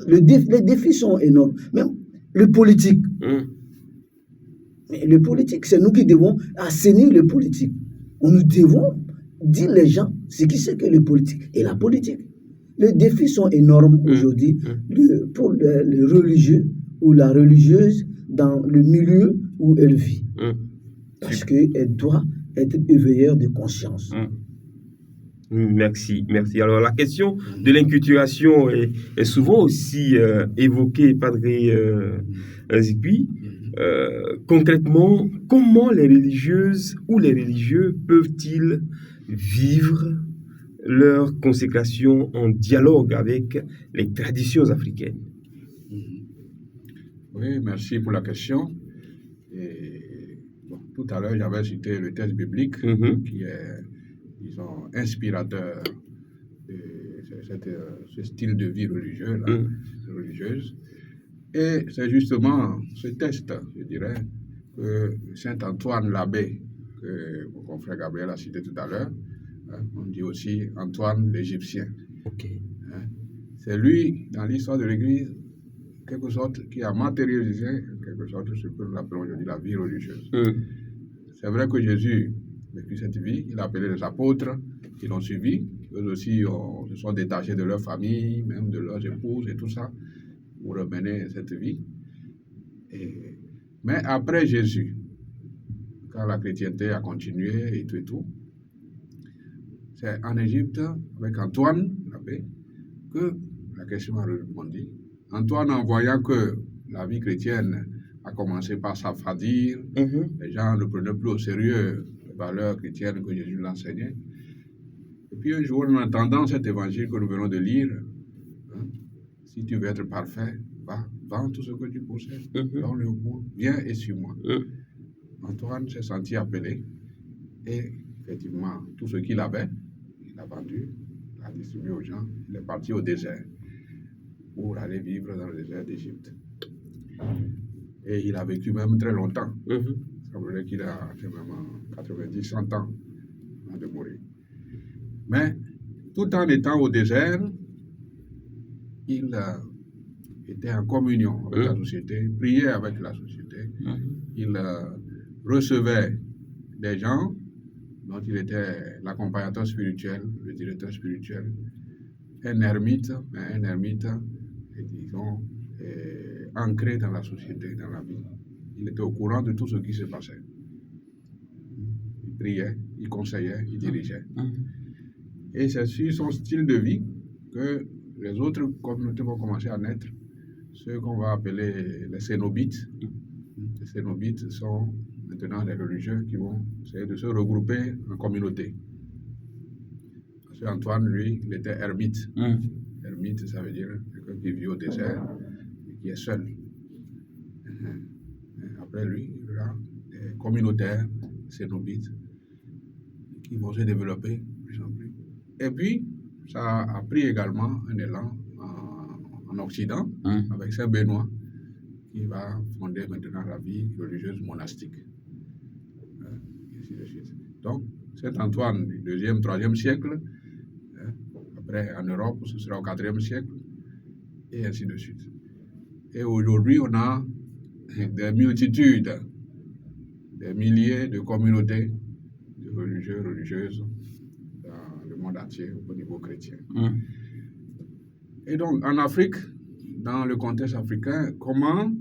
[SPEAKER 3] Les défis sont énormes. Même le politique. Mais le politique, c'est nous qui devons assainir le politique. Nous devons dire les gens ce qui c'est que le politique et la politique. Les défis sont énormes aujourd'hui pour le religieux ou la religieuse dans le milieu où elle vit. Parce qu'elle doit être éveilleur de conscience.
[SPEAKER 1] Merci. Alors, la question de l'inculturation est souvent aussi évoquée, Padre Zikwi. Concrètement, comment les religieuses ou les religieux peuvent-ils vivre leur consécration en dialogue avec les traditions africaines?
[SPEAKER 2] Oui, merci pour la question. Et, tout à l'heure, j'avais cité le texte biblique qui est, disons, inspirateur de ce style de vie religieuse. Et c'est justement ce texte, je dirais, que Saint Antoine l'Abbé, que mon confrère Gabriel a cité tout à l'heure, on dit aussi Antoine l'Égyptien. C'est lui, dans l'histoire de l'Église, quelque sorte, qui a matérialisé, quelque sorte, ce que nous appelons aujourd'hui la vie religieuse. C'est vrai que Jésus a vécu cette vie, il a appelé les apôtres, qui l'ont suivi, eux aussi se sont détachés de leur famille, même de leurs épouses et tout ça, pour mener cette vie. Mais après Jésus, quand la chrétienté a continué et tout, c'est en Égypte, avec Antoine l'abbé, que la question a répondu. Antoine, en voyant que la vie chrétienne a commencé par s'affadir, les gens ne prenaient plus au sérieux les valeurs chrétiennes que Jésus l'enseignait. Et puis un jour, en entendant cet évangile que nous venons de lire, si tu veux être parfait, va, vends tout ce que tu possèdes, donne-le au pauvre, viens et suis-moi. Antoine s'est senti appelé et effectivement, tout ce qu'il avait, il a vendu, il a distribué aux gens, il est parti au désert pour aller vivre dans le désert d'Égypte. Et il a vécu même très longtemps. Ça veut dire qu'il a fait même 90, 100 ans avant de mourir. Mais tout en étant au désert, il était en communion avec la société, priait avec la société. Il recevait des gens dont il était l'accompagnateur spirituel, le directeur spirituel, un ermite, disons, ancré dans la société, dans la vie. Il était au courant de tout ce qui se passait. Il priait, il conseillait, il dirigeait. Et c'est sur son style de vie que les autres communautés vont commencer à naître, ceux qu'on va appeler les cénobites. Les cénobites sont maintenant les religieux qui vont essayer de se regrouper en communauté. Parce qu'Antoine, lui, il était ermite. Ermite, ça veut dire quelqu'un qui vit au désert et qui est seul. Après lui, il y aura des communautaires, cénobites, qui vont se développer de plus en plus. Et puis, ça a pris également un élan en Occident, avec Saint Benoît, qui va fonder maintenant la vie religieuse monastique. Et ainsi de suite. Donc, Saint Antoine du 2e, 3e siècle, après en Europe, ce sera au 4e siècle, et ainsi de suite. Et aujourd'hui, on a des multitudes, des milliers de communautés de religieux, religieuses dans le monde entier au niveau chrétien.
[SPEAKER 1] Mm.
[SPEAKER 2] Et donc, en Afrique, dans le contexte africain, comment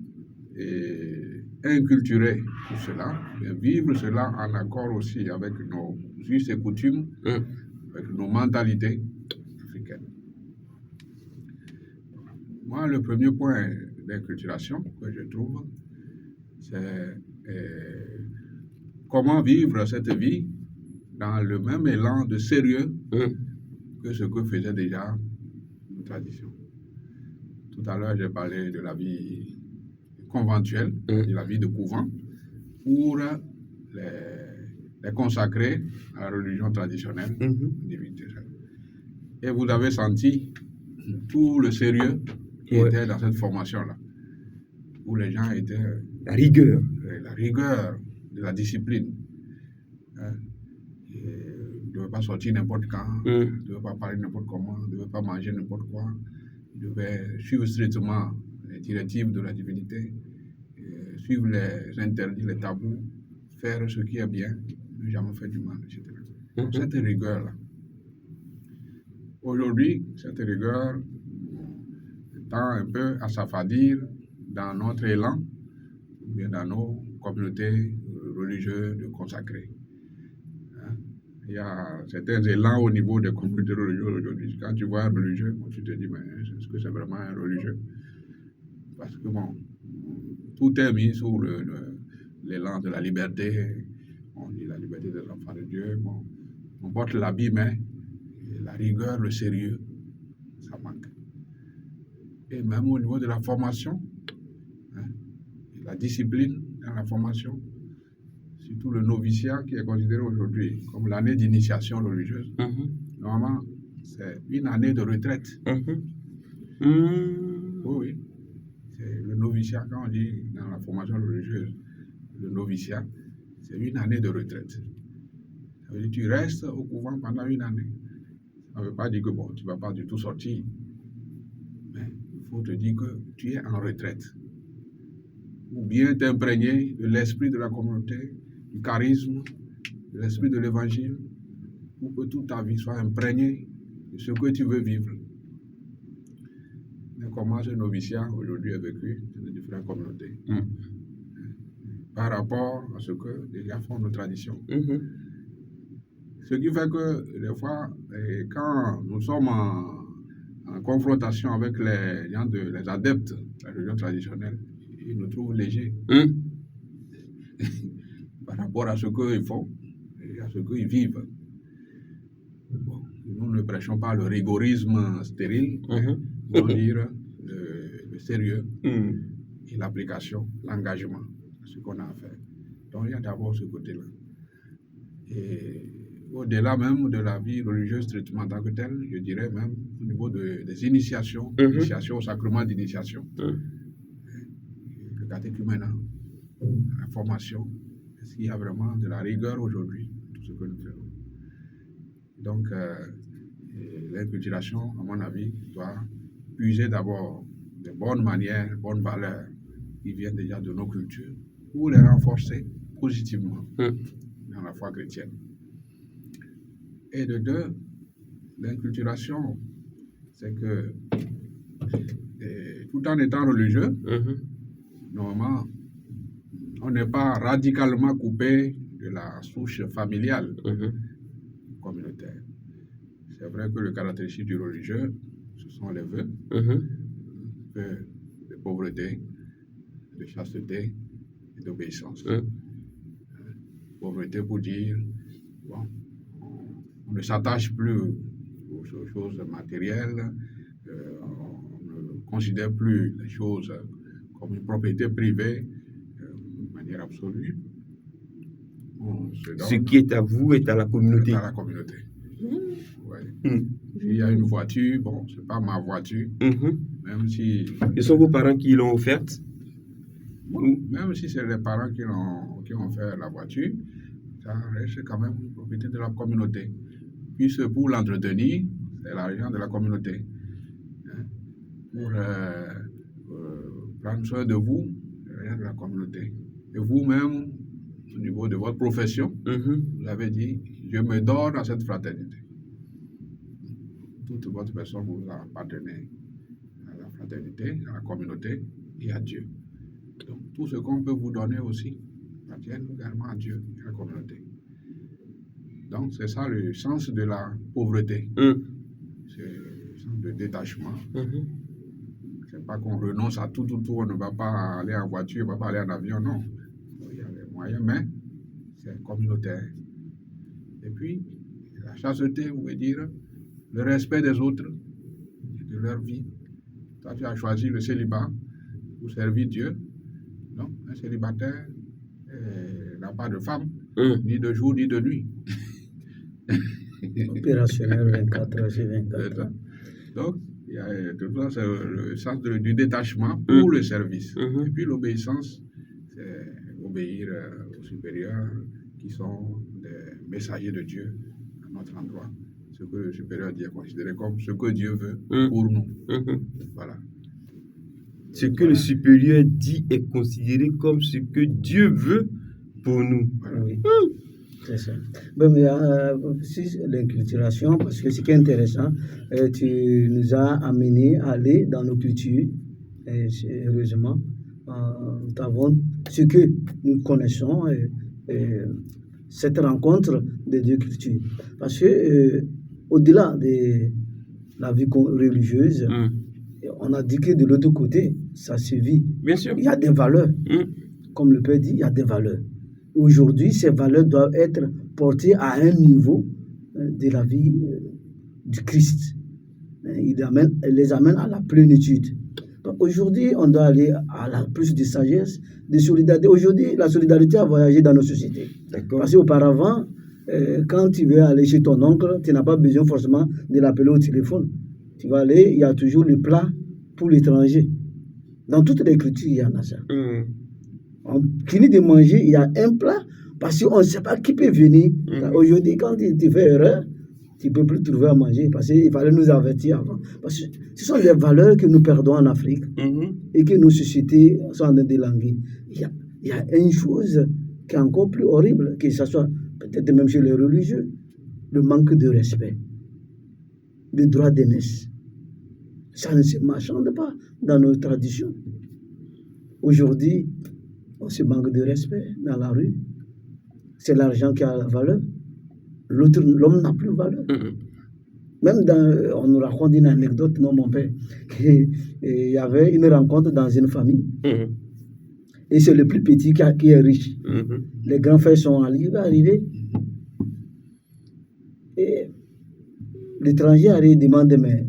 [SPEAKER 2] inculturer tout cela, et vivre cela en accord aussi avec nos us et coutumes, avec nos mentalités africaines. Moi, le premier point d'inculturation que je trouve, c'est comment vivre cette vie dans le même élan de sérieux que ce que faisaient déjà nos traditions. Tout à l'heure, j'ai parlé de la vie conventuelle, de la vie de couvent, pour les consacrer à la religion traditionnelle, divinité. Et vous avez senti tout le sérieux qui était dans cette formation-là, où les gens étaient...
[SPEAKER 1] La rigueur
[SPEAKER 2] de la discipline. Ils ne devaient pas sortir n'importe quand, ils ne devaient pas parler n'importe comment, ils ne devaient pas manger n'importe quoi, ils devaient suivre strictement les directives de la divinité, suivre les interdits, les tabous, faire ce qui est bien, ne jamais faire du mal, etc. Donc, cette rigueur-là. Aujourd'hui, cette rigueur tend un peu à s'affadir dans notre élan, ou bien dans nos communautés religieuses de consacrés. Il y a certains élans au niveau des communautés religieuses aujourd'hui. Quand tu vois un religieux, tu te dis, mais est-ce que c'est vraiment un religieux? Parce que bon, tout est mis sous l'élan de la liberté. On dit la liberté des enfants de Dieu. Bon, on porte l'habit, mais la rigueur, le sérieux, ça manque. Et même au niveau de la formation, la discipline dans la formation, surtout le noviciat qui est considéré aujourd'hui comme l'année d'initiation religieuse. Normalement, c'est une année de retraite. Oui. C'est le noviciat, quand on dit dans la formation religieuse, le noviciat, c'est une année de retraite. Ça veut dire que tu restes au couvent pendant une année. Ça ne veut pas dire que bon, tu ne vas pas du tout sortir. Mais il faut te dire que tu es en retraite. Ou bien t'imprégner de l'esprit de la communauté, du charisme, de l'esprit de l'évangile, pour que toute ta vie soit imprégnée de ce que tu veux vivre. Mais comment ce noviciat aujourd'hui est vécu dans les différentes communautés par rapport à ce que déjà font nos traditions. Ce qui fait que des fois, quand nous sommes en confrontation avec les gens, les adeptes de la religion traditionnelle, ils nous trouvent légers par rapport à ce qu'ils font et à ce qu'ils vivent. Bon, nous ne prêchons pas le rigorisme stérile, mais on dire le sérieux et l'application, l'engagement, ce qu'on a à faire. Donc il y a d'abord ce côté-là. Et au-delà même de la vie religieuse strictement en tant que telle, je dirais même au niveau des initiations, initiation au sacrement d'initiation. Le catéchuménat, la formation, est-ce qu'il y a vraiment de la rigueur aujourd'hui, tout ce que nous faisons. Donc, l'inculturation, à mon avis, doit puiser d'abord de bonnes manières, bonnes valeurs qui viennent déjà de nos cultures, pour les renforcer positivement dans la foi chrétienne. Et de deux, l'inculturation, c'est que tout en étant religieux, normalement, on n'est pas radicalement coupé de la souche familiale communautaire. C'est vrai que le caractéristique du religieux, ce sont les vœux, de pauvreté, de chasteté et d'obéissance. Pauvreté pour dire, bon, on ne s'attache plus aux choses matérielles, on ne considère plus les choses comme une propriété privée de manière absolue.
[SPEAKER 1] Ce qui est à vous est à la communauté.
[SPEAKER 2] Est à la communauté. Ouais. S'il y a une voiture, bon, c'est pas ma voiture, même si...
[SPEAKER 1] Ce sont vos parents qui l'ont offerte?
[SPEAKER 2] Même si c'est les parents qui ont fait la voiture, ça reste quand même une propriété de la communauté. Puisque pour l'entretenir, c'est l'argent de la communauté. Pour prendre soin de vous, c'est l'argent de la communauté. Et vous-même, au niveau de votre profession, vous avez dit, je me donne à cette fraternité. toute votre personne, vous appartenez à la fraternité, à la communauté et à Dieu. Donc, tout ce qu'on peut vous donner aussi appartient également à Dieu et à la communauté. Donc, c'est ça le sens de la pauvreté. C'est le sens de détachement. C'est pas qu'on renonce à tout, on ne va pas aller en voiture, on ne va pas aller en avion, non. Il y a les moyens, mais c'est communautaire. Et puis, la chasteté, vous voulez dire, le respect des autres, de leur vie. Toi, tu as choisi le célibat pour servir Dieu. Non, un célibataire n'a pas de femme, ni de jour, ni de nuit.
[SPEAKER 3] Opérationnel 24 heures sur 24.
[SPEAKER 2] Donc, il y a tout ça, c'est le sens du détachement pour le service. Et puis l'obéissance, c'est obéir aux supérieurs qui sont des messagers de Dieu à notre endroit. Ce que le supérieur dit est considéré comme ce que Dieu veut pour nous. Voilà.
[SPEAKER 1] Ce que le supérieur dit est considéré comme ce que Dieu veut pour nous.
[SPEAKER 3] Voilà. Oui. C'est ça. Bon, mais si l'inculturation, parce que ce qui est intéressant, tu nous as amené à aller dans nos cultures. Et heureusement, nous avons ce que nous connaissons, cette rencontre des deux cultures. Parce que au-delà de la vie religieuse, on a dit que de l'autre côté, ça se vit.
[SPEAKER 1] Bien sûr.
[SPEAKER 3] Il y a des valeurs. Comme le Père dit, il y a des valeurs. Aujourd'hui, ces valeurs doivent être portées à un niveau de la vie du Christ. Il les amène à la plénitude. Donc aujourd'hui, on doit aller à plus de sagesse, de solidarité. Aujourd'hui, la solidarité a voyagé dans nos sociétés. Parce qu'auparavant, quand tu veux aller chez ton oncle, tu n'as pas besoin forcément de l'appeler au téléphone. Tu vas aller, il y a toujours le plat pour l'étranger. Dans toutes les cultures, il y en a ça. On finit de manger, il y a un plat, parce qu'on ne sait pas qui peut venir. Aujourd'hui, quand tu fais erreur, tu ne peux plus trouver à manger, parce qu'il fallait nous avertir avant. Parce que ce sont des valeurs que nous perdons en Afrique et que nos sociétés sont en train d'élanguir. Il y a une chose qui est encore plus horrible, que ce soit peut-être même chez les religieux, le manque de respect, le droit d'aînesse. Ça ne se marchande pas dans nos traditions. Aujourd'hui, on se manque de respect dans la rue. C'est l'argent qui a la valeur. L'homme n'a plus de valeur. Même on nous raconte une anecdote, non, mon père, qu'il y avait une rencontre dans une famille. Et c'est le plus petit qui est riche. Les grands frères sont arrivés. Et l'étranger arrive, demande, mais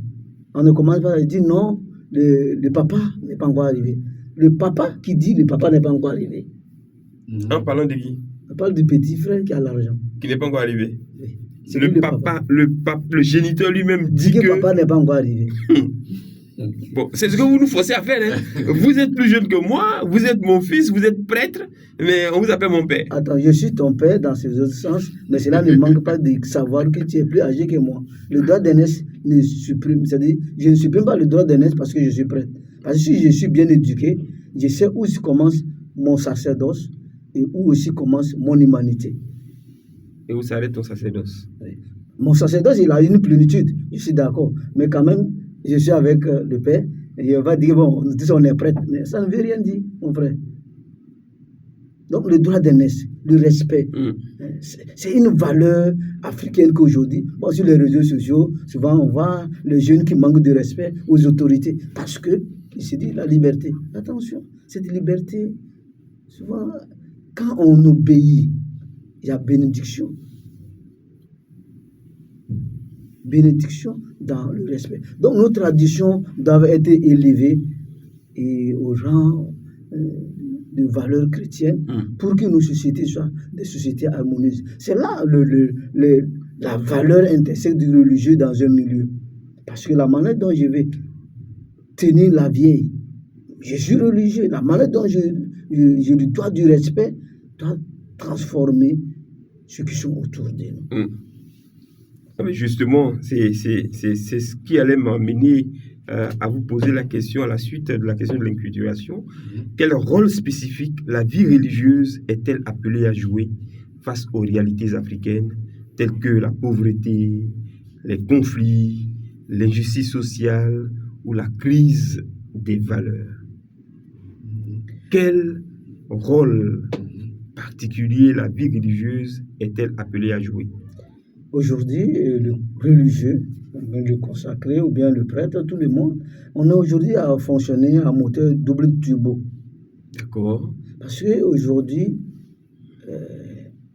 [SPEAKER 3] on ne commence pas à dire non, le papa n'est pas encore arrivé. Le papa qui dit le papa n'est pas encore arrivé.
[SPEAKER 1] En parlant de qui?
[SPEAKER 3] On parle du petit frère qui a l'argent.
[SPEAKER 1] Qui n'est pas encore arrivé.
[SPEAKER 3] Oui.
[SPEAKER 1] C'est le géniteur lui-même dit que...
[SPEAKER 3] le papa n'est pas encore arrivé.
[SPEAKER 1] Bon, c'est ce que vous nous forcez à faire. Vous êtes plus jeune que moi, vous êtes mon fils, vous êtes prêtre, mais on vous appelle mon père.
[SPEAKER 3] Attends, je suis ton père dans ces autres sens, mais cela ne manque pas de savoir que tu es plus âgé que moi. Le droit d'aînesse ne supprime, c'est-à-dire, je ne supprime pas le droit d'aînesse parce que je suis prêtre. Parce que si je suis bien éduqué, je sais où commence mon sacerdoce et où aussi commence mon humanité.
[SPEAKER 1] Et où s'arrête ton sacerdoce?
[SPEAKER 3] Oui. Mon sacerdoce, il a une plénitude, je suis d'accord. Mais quand même, je suis avec le Père et il va dire, bon, nous tous on est prêts. Mais ça ne veut rien dire, mon frère. Donc le droit d'aînesse, le respect, c'est une valeur africaine qu'aujourd'hui, bon, sur les réseaux sociaux, souvent on voit les jeunes qui manquent de respect aux autorités parce que, il se dit, la liberté. Attention, cette liberté, souvent, quand on obéit, il y a bénédiction. Bénédiction dans le respect. Donc nos traditions doivent être élevées et au rang de valeurs chrétiennes pour que nos sociétés soient des sociétés harmonieuses. C'est là la valeur intrinsèque du religieux dans un milieu. Parce que la manière dont je vais tenir la vieille, je suis religieux, la manière dont je lui dois du respect doit transformer ceux qui sont autour de nous.
[SPEAKER 1] Mais justement, c'est ce qui allait m'amener à vous poser la question à la suite de la question de l'inculturation. Quel rôle spécifique la vie religieuse est-elle appelée à jouer face aux réalités africaines telles que la pauvreté, les conflits, l'injustice sociale ou la crise des valeurs. Quel rôle particulier la vie religieuse est-elle appelée à jouer?
[SPEAKER 3] Aujourd'hui, le religieux, le consacré ou bien le prêtre, tout le monde, on est aujourd'hui à fonctionner à moteur double turbo.
[SPEAKER 1] D'accord.
[SPEAKER 3] Parce qu'aujourd'hui,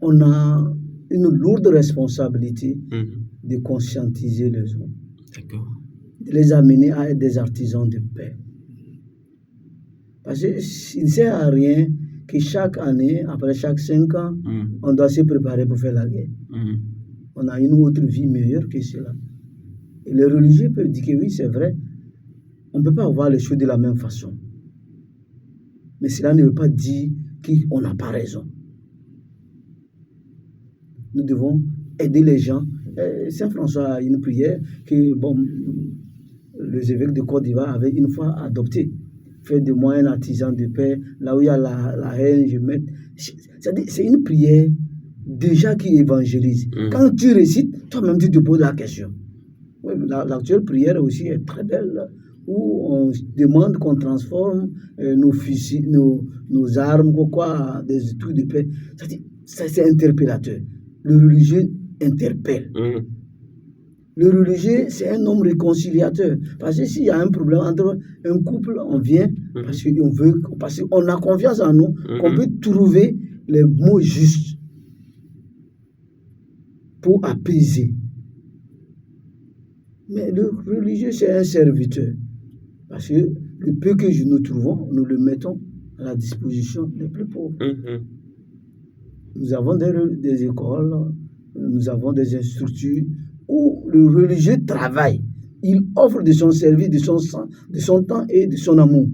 [SPEAKER 3] on a une lourde responsabilité de conscientiser les hommes,
[SPEAKER 1] D'accord.
[SPEAKER 3] de les amener à être des artisans de paix. Parce qu'il ne sert à rien que chaque année, après chaque 5 ans, on doit se préparer pour faire la guerre. On a une autre vie meilleure que cela. Et les religieux peuvent dire que oui, c'est vrai, on ne peut pas voir les choses de la même façon. Mais cela ne veut pas dire qu'on n'a pas raison. Nous devons aider les gens. Saint François a une prière que les évêques de Côte d'Ivoire avaient une fois adoptée. Faites de moi un artisan de paix. Là où il y a la haine, je mets. C'est une prière déjà qui évangélise. Quand tu récites, toi-même tu te poses la question. Oui, l'actuelle prière aussi est très belle, où on demande qu'on transforme nos fusils, nos armes, des trucs de paix. C'est interpellateur. Le religieux interpelle. Le religieux, c'est un homme réconciliateur. Parce que s'il y a un problème entre un couple, on vient parce qu'on a confiance en nous, qu'on peut trouver les mots justes pour apaiser. Mais le religieux, c'est un serviteur. Parce que le peu que nous trouvons, nous le mettons à la disposition des plus pauvres. Nous avons des écoles, nous avons des structures où le religieux travaille. Il offre de son service, de son temps et de son amour.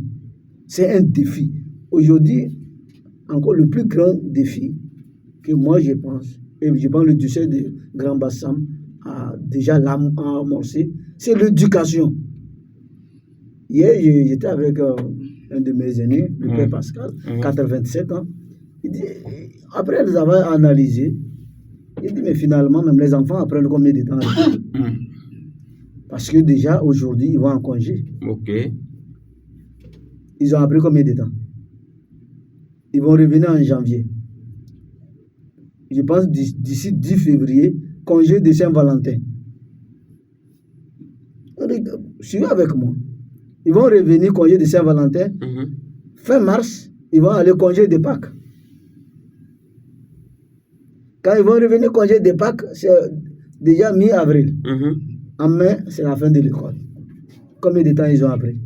[SPEAKER 3] C'est un défi. Aujourd'hui, encore le plus grand défi que moi je pense, et je pense le diocèse de Grand Bassam a déjà amorcé, c'est l'éducation. Hier, j'étais avec un de mes aînés, le père Pascal, 87 ans. Il dit, après les avoir analysés, il dit, mais finalement, même les enfants apprennent combien de temps? Parce que déjà, aujourd'hui, ils vont en congé.
[SPEAKER 1] Ok.
[SPEAKER 3] Ils ont appris combien de temps? Ils vont revenir en janvier. Je pense d'ici 10 février, congé de Saint-Valentin. Suivez avec moi. Ils vont revenir congé de Saint-Valentin. Fin mars, ils vont aller congé de Pâques. Quand ils vont revenir congé de Pâques, c'est déjà mi-avril. En mai, c'est la fin de l'école. Combien de temps ils ont appris?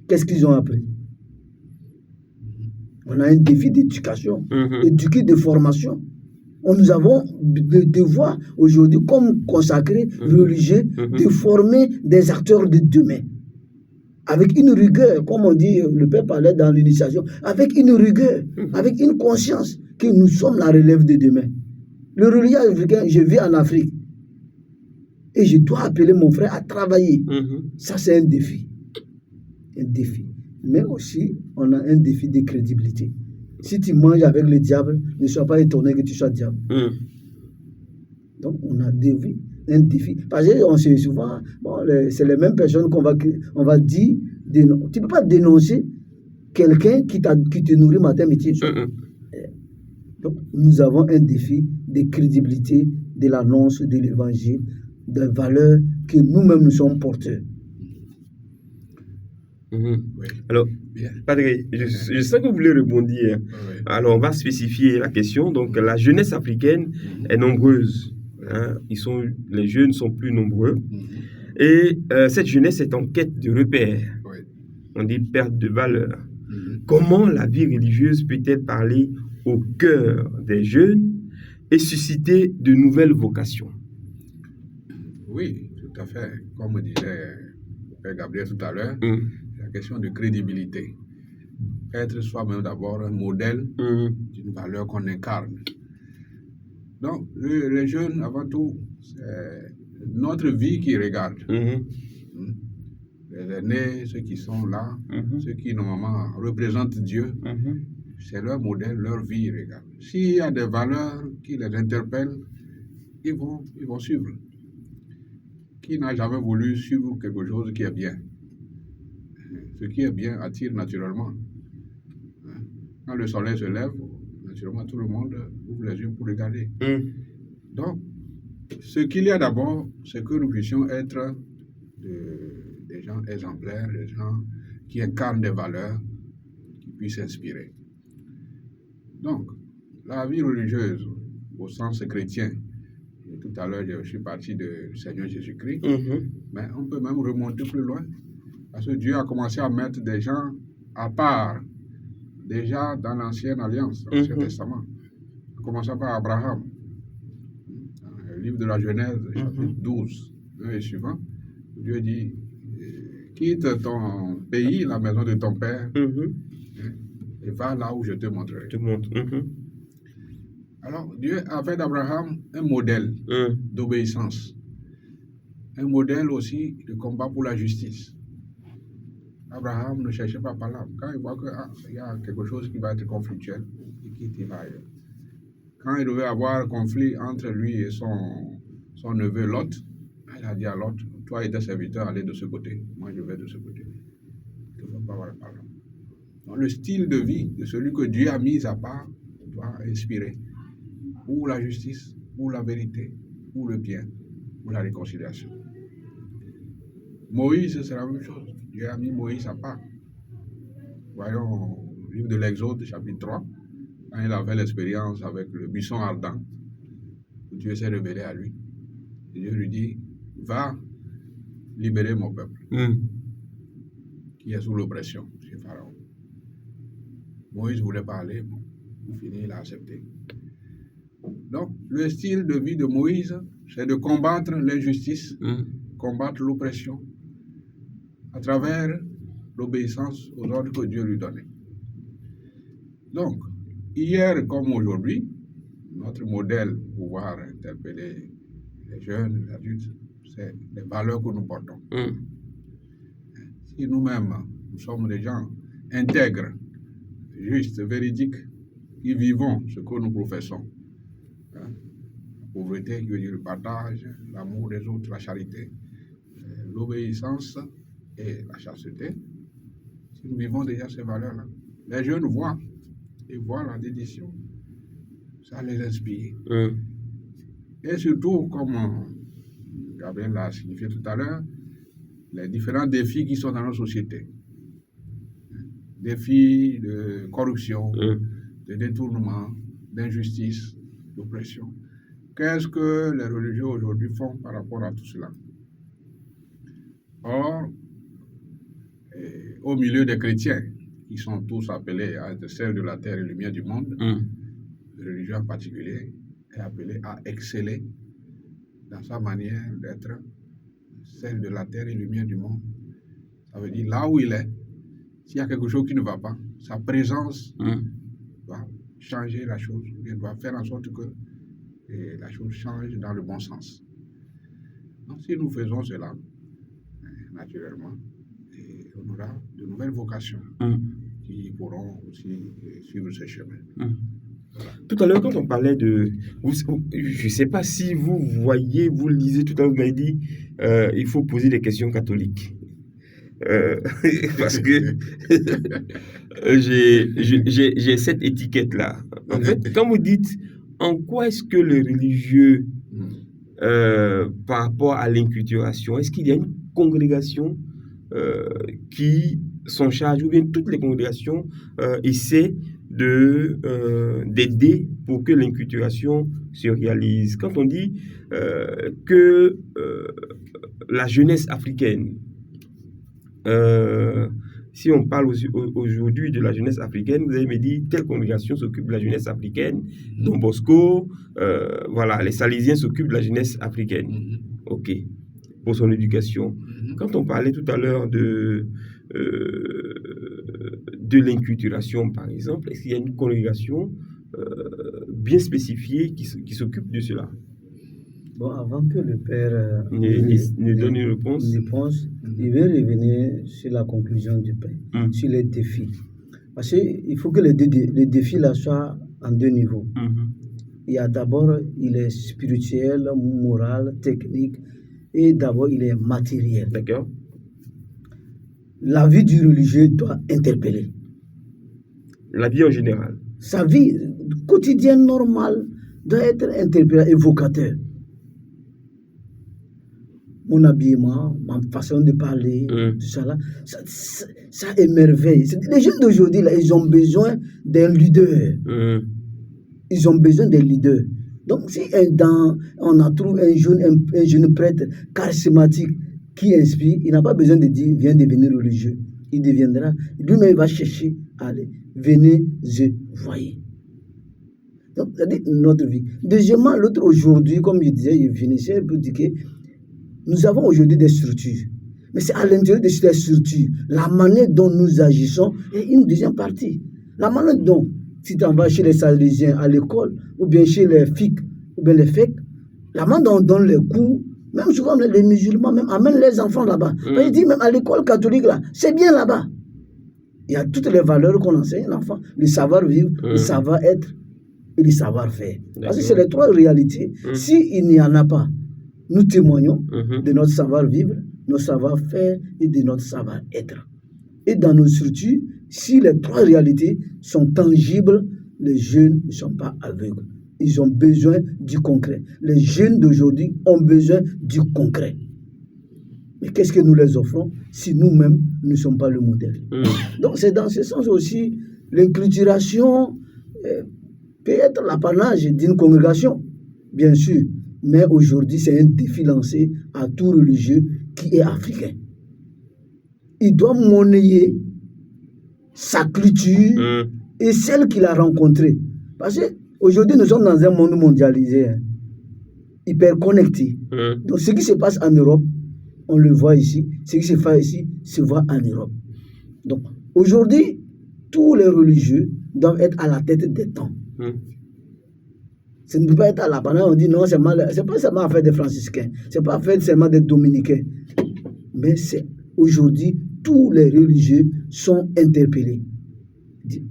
[SPEAKER 3] Qu'est-ce qu'ils ont appris? On a un défi d'éducation, de formation. Nous avons le devoir aujourd'hui, comme consacrés religieux, de former des acteurs de demain. Avec une rigueur, comme on dit, le père parlait dans l'initiation, avec une rigueur, avec une conscience que nous sommes la relève de demain. Le religieux africain, je vis en Afrique. Et je dois appeler mon frère à travailler. Ça, c'est un défi. Un défi. Mais aussi, on a un défi de crédibilité. Si tu manges avec le diable, ne sois pas étonné que tu sois diable. Donc, on a un défi. Parce qu'on sait souvent, c'est les mêmes personnes qu'on va dire, tu ne peux pas dénoncer quelqu'un qui te nourrit matin, midi et soir. Donc, nous avons un défi de crédibilité de l'annonce de l'évangile, des valeurs que nous-mêmes nous sommes porteurs.
[SPEAKER 1] Alors, Padre, je sais que vous voulez rebondir. Alors, on va spécifier la question. Donc, la jeunesse africaine est nombreuse. Les jeunes sont plus nombreux. Et cette jeunesse est en quête de repères. On dit perte de valeur. Comment la vie religieuse peut-elle parler au cœur des jeunes et susciter de nouvelles vocations?
[SPEAKER 2] Oui, tout à fait. Comme disait le Père Gabriel tout à l'heure, la question de crédibilité. Être soi-même d'abord un modèle d'une valeur qu'on incarne. Donc, les jeunes, avant tout, c'est notre vie qui regarde. Les aînés, ceux qui sont là, ceux qui normalement représentent Dieu, c'est leur modèle, leur vie regarde. S'il y a des valeurs qui les interpellent, ils vont suivre. qui n'a jamais voulu suivre quelque chose qui est bien. Ce qui est bien attire naturellement. Quand le soleil se lève, naturellement tout le monde ouvre les yeux pour regarder. Donc, ce qu'il y a d'abord, c'est que nous puissions être des gens exemplaires, des gens qui incarnent des valeurs, qui puissent inspirer. Donc, la vie religieuse, au sens chrétien, et tout à l'heure, je suis parti du Seigneur Jésus-Christ, mais on peut même remonter plus loin, parce que Dieu a commencé à mettre des gens à part, déjà dans l'Ancienne Alliance, l'Ancien Testament, en commençant par Abraham. Dans le livre de la Genèse, chapitre 12, 1 et suivant, Dieu dit, quitte ton pays, la maison de ton père, et va là où je te montrerai. Alors, Dieu a fait d'Abraham un modèle d'obéissance, un modèle aussi de combat pour la justice. Abraham ne cherchait pas par là. Quand il voit qu'il y a quelque chose qui va être conflictuel, il quitte, il va ailleurs. Quand il devait avoir un conflit entre lui et son neveu Lot, il a dit à Lot, toi et tes serviteurs, allez de ce côté, moi je vais de ce côté. Il ne faut pas avoir par là. Donc, le style de vie de celui que Dieu a mis à part doit inspirer pour la justice, pour la vérité, pour le bien, pour la réconciliation. Moïse, c'est la même chose. Dieu a mis Moïse à part. Voyons au livre de l'Exode, chapitre 3, quand il avait l'expérience avec le buisson ardent, où Dieu s'est révélé à lui. Et Dieu lui dit, va libérer mon peuple, qui est sous l'oppression chez Pharaon. Moïse voulait parler, bon, au final, il a accepté. Donc, le style de vie de Moïse, c'est de combattre l'injustice, combattre l'oppression, à travers l'obéissance aux ordres que Dieu lui donnait. Donc, hier comme aujourd'hui, notre modèle pour pouvoir interpeller les jeunes, les adultes, c'est les valeurs que nous portons. Si nous-mêmes, nous sommes des gens intègres, justes, véridiques, qui vivons ce que nous professons, la pauvreté qui veut dire le partage, l'amour des autres, la charité, l'obéissance et la chasteté, si nous vivons déjà ces valeurs-là, les jeunes voient, ils voient la dédition, ça les inspire. Et surtout, comme Gabriel l'a signifié tout à l'heure, les différents défis qui sont dans notre société. Défis de corruption, de détournement, d'injustice, d'oppression. Qu'est-ce que les religieux aujourd'hui font par rapport à tout cela? Or, au milieu des chrétiens, qui sont tous appelés à être celles de la terre et lumière du monde, le religieux en particulier est appelé à exceller dans sa manière d'être celle de la terre et lumière du monde. Ça veut dire là où il est, s'il y a quelque chose qui ne va pas, sa présence doit changer la chose, il doit faire en sorte que la chose change dans le bon sens. Donc, si nous faisons cela, naturellement, on aura de nouvelles vocations qui pourront aussi suivre ce chemin. Voilà.
[SPEAKER 1] Tout à l'heure, quand on parlait de... je ne sais pas si vous voyez, vous lisez, tout à l'heure, vous m'avez dit il faut poser des questions catholiques. Parce que j'ai cette étiquette-là. En fait, quand vous dites en quoi est-ce que le religieux, par rapport à l'inculturation, est-ce qu'il y a une congrégation qui s'en charge, ou bien toutes les congrégations essaient d'aider pour que l'inculturation se réalise? Quand on dit que la jeunesse africaine, si on parle aujourd'hui de la jeunesse africaine, vous allez me dire telle congrégation s'occupe de la jeunesse africaine, Don Bosco, voilà, les Salésiens s'occupent de la jeunesse africaine, ok, pour son éducation. Quand on parlait tout à l'heure de l'inculturation, par exemple, est-ce qu'il y a une congrégation bien spécifiée qui s'occupe de cela?
[SPEAKER 3] Bon, avant que le père
[SPEAKER 1] ne donne une réponse,
[SPEAKER 3] il veut revenir sur la conclusion du père, sur les défis. Parce qu'il faut que les défis là soient en deux niveaux. Il y a d'abord, il est spirituel, moral, technique, Et d'abord, il est matériel.
[SPEAKER 1] D'accord.
[SPEAKER 3] La vie du religieux doit interpeller.
[SPEAKER 1] La vie en général.
[SPEAKER 3] Sa vie quotidienne normale doit être interpellée, évocateur. Mon habillement, ma façon de parler, tout ça là, ça émerveille. Les jeunes d'aujourd'hui, là, ils ont besoin d'un leader. Ils ont besoin d'un leader. Donc, si on a trouvé un jeune prêtre charismatique qui inspire, il n'a pas besoin de dire, viens devenir religieux. Il deviendra, lui-même, il va chercher à aller, venez, voyez. Donc, c'est-à-dire notre vie. Deuxièmement, l'autre aujourd'hui, comme je disais, il finissait pour dire que nous avons aujourd'hui des structures. Mais c'est à l'intérieur de ces structures, la manière dont nous agissons est une deuxième partie. La manière dont, si tu en vas chez les Salésiens à l'école, ou bien chez les FIC, ou bien les FEC, la manière dont on donne les cours, même souvent les musulmans, même amènent les enfants là-bas. Je dis même à l'école catholique, là, c'est bien là-bas. Il y a toutes les valeurs qu'on enseigne à l'enfant, le savoir-vivre, le savoir-être et le savoir-faire. Parce que c'est les trois réalités. S'il n'y en a pas, nous témoignons de notre savoir-vivre, notre savoir-faire et de notre savoir-être. Et dans nos structures, si les trois réalités sont tangibles, les jeunes ne sont pas aveugles. Ils ont besoin du concret. Les jeunes d'aujourd'hui ont besoin du concret. Mais qu'est-ce que nous les offrons si nous-mêmes ne sommes pas le modèle? Donc c'est dans ce sens aussi, l'inculturation peut être l'apanage d'une congrégation, bien sûr. Mais aujourd'hui, c'est un défi lancé à tout religieux qui est africain. Il doit monnayer sa culture et celle qu'il a rencontrée. Parce qu'aujourd'hui, nous sommes dans un monde mondialisé, hyper connecté. Donc, ce qui se passe en Europe, on le voit ici. Ce qui se fait ici se voit en Europe. Donc, aujourd'hui, tous les religieux doivent être à la tête des temps. Ça ne peut pas être à la banane, on dit non, c'est pas seulement affaire des franciscains, c'est pas affaire seulement des dominicains. Mais c'est aujourd'hui, tous les religieux sont interpellés.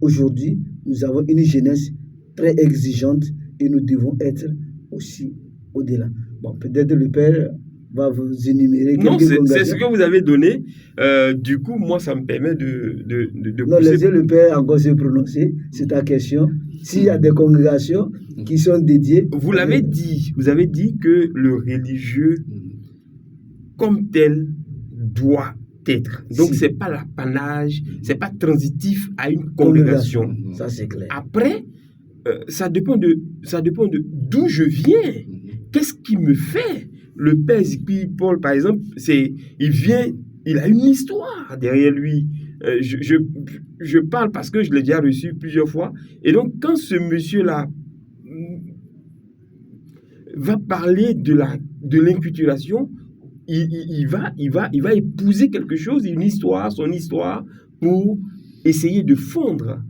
[SPEAKER 3] Aujourd'hui, nous avons une jeunesse très exigeante et nous devons être aussi au-delà. Bon, peut-être le Père va vous énumérer quelques
[SPEAKER 1] congations. Non, c'est ce que vous avez donné. Du coup, moi, ça me permet de
[SPEAKER 3] non, laissez le Père encore se prononcer, c'est ta question. S'il y a des congrégations qui sont dédiées...
[SPEAKER 1] Vous l'avez dit, vous avez dit que le religieux, comme tel, doit être. Donc, c'est pas l'apanage, c'est pas transitif à une congrégation.
[SPEAKER 3] Ça, c'est clair.
[SPEAKER 1] Après, ça dépend de d'où je viens. Qu'est-ce qui me fait? Le père Zikpi Paul, par exemple, il a une histoire derrière lui. Je parle parce que je l'ai déjà reçu plusieurs fois. Et donc, quand ce monsieur-là va parler de l'inculturation, il va épouser quelque chose, son histoire, pour essayer de fondre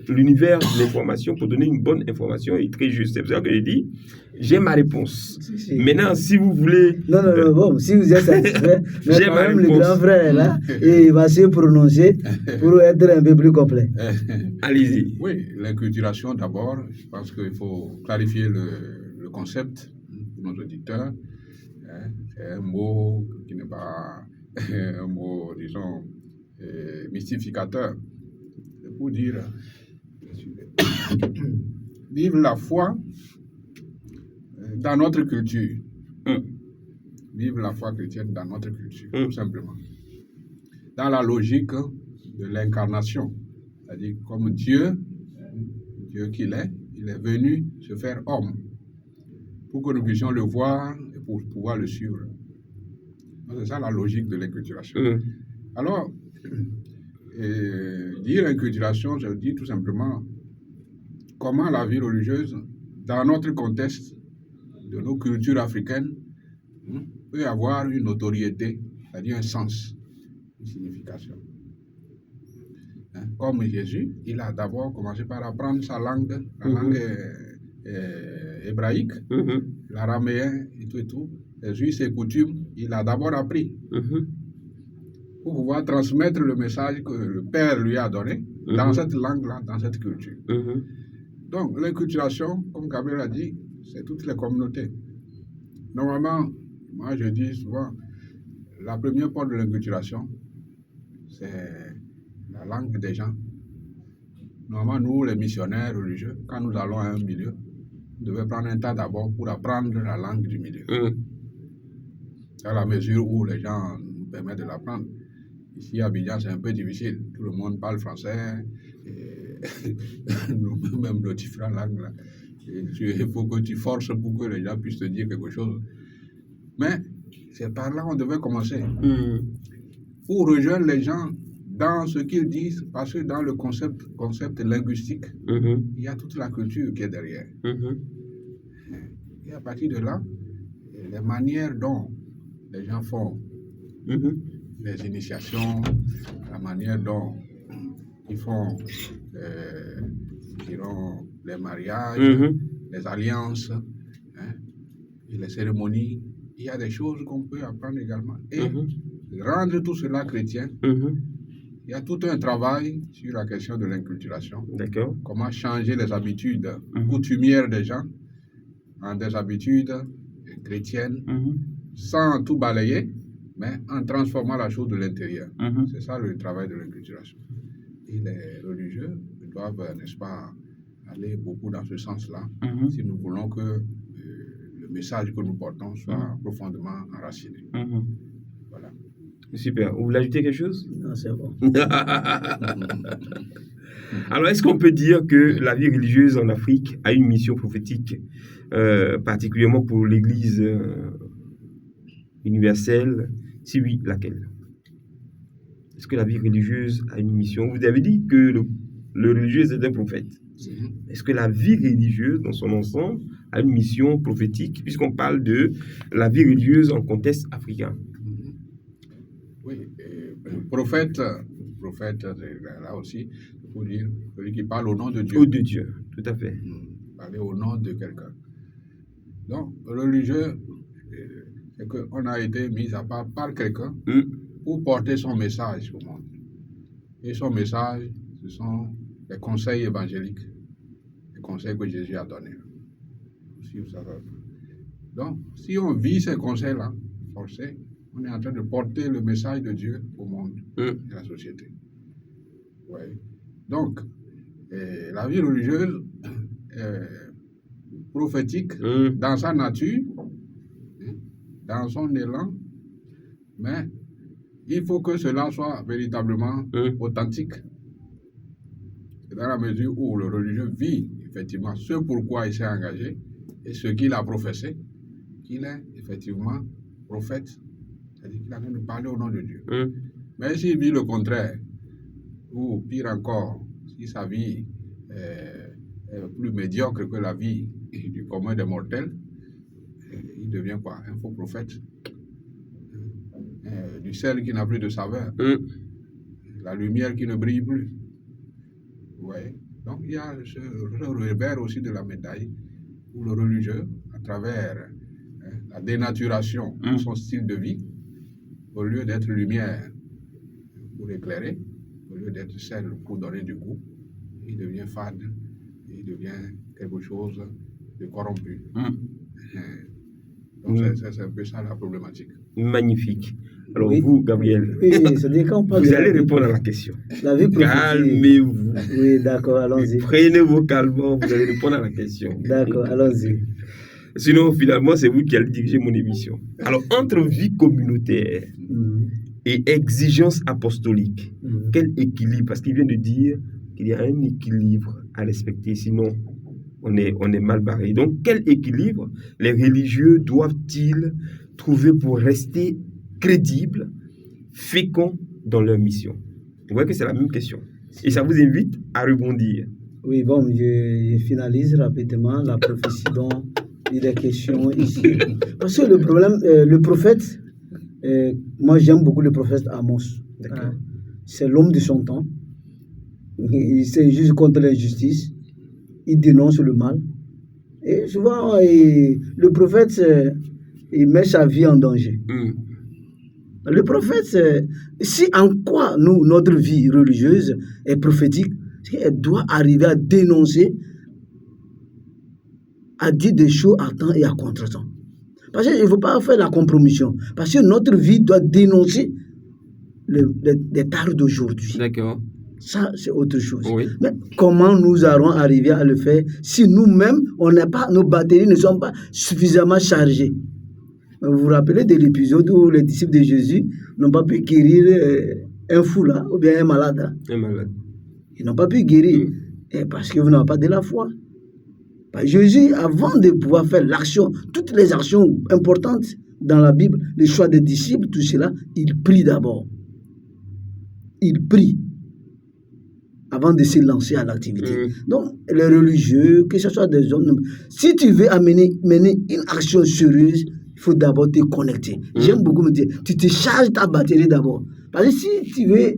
[SPEAKER 1] l'univers de l'information pour donner une bonne information et très juste. C'est pour ça que je dis, j'ai ma réponse. Si. Maintenant, si vous voulez...
[SPEAKER 3] Non, bon, si vous êtes satisfait, j'ai quand même le grand frère est là et il va se prononcer pour être un peu plus complet.
[SPEAKER 1] Allez-y.
[SPEAKER 2] Oui, l'inculturation d'abord, je pense qu'il faut clarifier le concept pour nos auditeurs. C'est un mot qui n'est pas un mot, disons, mystificateur. C'est pour dire vivre la foi dans notre culture. Vivre la foi chrétienne dans notre culture, tout simplement. Dans la logique de l'incarnation. C'est-à-dire, comme Dieu qu'il est, il est venu se faire homme pour que nous puissions le voir et pour pouvoir le suivre. Donc, c'est ça la logique de l'inculturation. Alors, dire inculturation, je dis tout simplement comment la vie religieuse, dans notre contexte de nos cultures africaines, peut avoir une notoriété, c'est-à-dire un sens, une signification. Comme Jésus, il a d'abord commencé par apprendre sa langue, la langue hébraïque, l'araméen et tout, les us et coutumes, il a d'abord appris pour pouvoir transmettre le message que le Père lui a donné dans cette langue-là, dans cette culture. Donc, l'inculturation, comme Gabriel a dit, c'est toutes les communautés. Normalement, Moi, je dis souvent, la première porte de l'inculturation, c'est la langue des gens. Normalement, nous, les missionnaires religieux, quand nous allons à un milieu, nous devons prendre un temps d'abord pour apprendre la langue du milieu. Dans la mesure où les gens nous permettent de l'apprendre. Ici, à Abidjan, c'est un peu difficile. Tout le monde parle français. Même le différent langue. Là. Il faut que tu forces pour que les gens puissent te dire quelque chose. Mais c'est par là qu'on devait commencer. Pour rejoindre les gens dans ce qu'ils disent, parce que dans le concept linguistique, il y a toute la culture qui est derrière. Et à partir de là, les manières dont les gens font les initiations, la manière dont ils font les mariages, les alliances, et les cérémonies, il y a des choses qu'on peut apprendre également. Et rendre tout cela chrétien, il y a tout un travail sur la question de l'inculturation.
[SPEAKER 1] D'accord.
[SPEAKER 2] Comment changer les habitudes coutumières des gens en des habitudes chrétiennes, sans tout balayer, mais en transformant la chose de l'intérieur. C'est ça le travail de l'inculturation. Et les religieux doivent, n'est-ce pas, aller beaucoup dans ce sens-là, si nous voulons que le message que nous portons soit profondément enraciné. Voilà.
[SPEAKER 1] Super. Vous voulez ajouter quelque chose?
[SPEAKER 3] Non, c'est bon.
[SPEAKER 1] Alors, est-ce qu'on peut dire que la vie religieuse en Afrique a une mission prophétique, particulièrement pour l'Église universelle? Si oui, laquelle? Est-ce que la vie religieuse a une mission? Vous avez dit que le religieux est un prophète. Est-ce que la vie religieuse, dans son ensemble, a une mission prophétique, puisqu'on parle de la vie religieuse en contexte africain?
[SPEAKER 2] Oui, prophète, là aussi, il faut dire, celui qui parle au nom de Dieu.
[SPEAKER 1] Au de Dieu, tout à fait.
[SPEAKER 2] Parler au nom de quelqu'un. Donc, religieux, c'est qu'on a été mis à part par quelqu'un pour porter son message au monde. Et son message, ce sont les conseils évangéliques, les conseils que Jésus a donnés. Si vous savez. Donc, si on vit ces conseils-là, forcés, on est en train de porter le message de Dieu au monde et à la société. Ouais. Donc, la vie religieuse prophétique dans sa nature, dans son élan, mais il faut que cela soit véritablement authentique. C'est dans la mesure où le religieux vit effectivement ce pourquoi il s'est engagé et ce qu'il a professé, qu'il est effectivement prophète. C'est-à-dire qu'il a train de parler au nom de Dieu. Mais s'il vit le contraire, ou pire encore, si sa vie est plus médiocre que la vie du commun des mortels, il devient quoi? Un faux prophète. Du sel qui n'a plus de saveur. La lumière qui ne brille plus. Ouais. Donc il y a ce revers aussi de la médaille où le religieux, à travers la dénaturation de son style de vie, au lieu d'être lumière pour éclairer, au lieu d'être sel pour donner du goût, il devient fade, il devient quelque chose de corrompu. Donc c'est un peu ça la problématique.
[SPEAKER 1] Magnifique. Alors vous, Gabriel,
[SPEAKER 3] c'est-à-dire quand on parle
[SPEAKER 1] vous allez répondre à la question.
[SPEAKER 3] La vie prophétique.
[SPEAKER 1] Calmez-vous.
[SPEAKER 3] Oui, d'accord, allons-y.
[SPEAKER 1] Prenez vos calmants, vous allez répondre à la question.
[SPEAKER 3] D'accord, allons-y.
[SPEAKER 1] Sinon, finalement, c'est vous qui allez diriger mon émission. Alors, entre vie communautaire et exigence apostolique, quel équilibre? Parce qu'il vient de dire qu'il y a un équilibre à respecter, sinon on est mal barré. Donc, quel équilibre les religieux doivent-ils trouver pour rester crédibles, féconds dans leur mission? Vous voyez que c'est la même question. Et ça vous invite à rebondir.
[SPEAKER 3] Oui, bon, je finalise rapidement la prophétie dont il est question ici. Parce que le problème, le prophète, moi j'aime beaucoup le prophète Amos. C'est l'homme de son temps. Il s'injuge contre l'injustice. Il dénonce le mal. Et souvent, le prophète, il met sa vie en danger. Le prophète, si en quoi notre vie religieuse est prophétique, c'est qu'elle doit arriver à dénoncer, à dire des choses à temps et à contre-temps. Parce qu'il ne faut pas faire la compromission. Parce que notre vie doit dénoncer les tares d'aujourd'hui.
[SPEAKER 1] D'accord.
[SPEAKER 3] Ça, c'est autre chose.
[SPEAKER 1] Oui.
[SPEAKER 3] Mais comment nous allons arriver à le faire si nous-mêmes, nos batteries ne sont pas suffisamment chargées? Vous vous rappelez de l'épisode où les disciples de Jésus n'ont pas pu guérir un fou là, ou bien un malade là.
[SPEAKER 1] Un malade.
[SPEAKER 3] Ils n'ont pas pu guérir. Et parce que vous n'avez pas de la foi. Jésus, avant de pouvoir faire l'action, toutes les actions importantes dans la Bible, le choix des disciples, tout cela, il prie d'abord. Il prie avant de se lancer à l'activité. Donc, les religieux, que ce soit des hommes, si tu veux mener une action sérieuse, il faut d'abord te connecter. J'aime beaucoup me dire, tu te charges ta batterie d'abord. Parce que si tu veux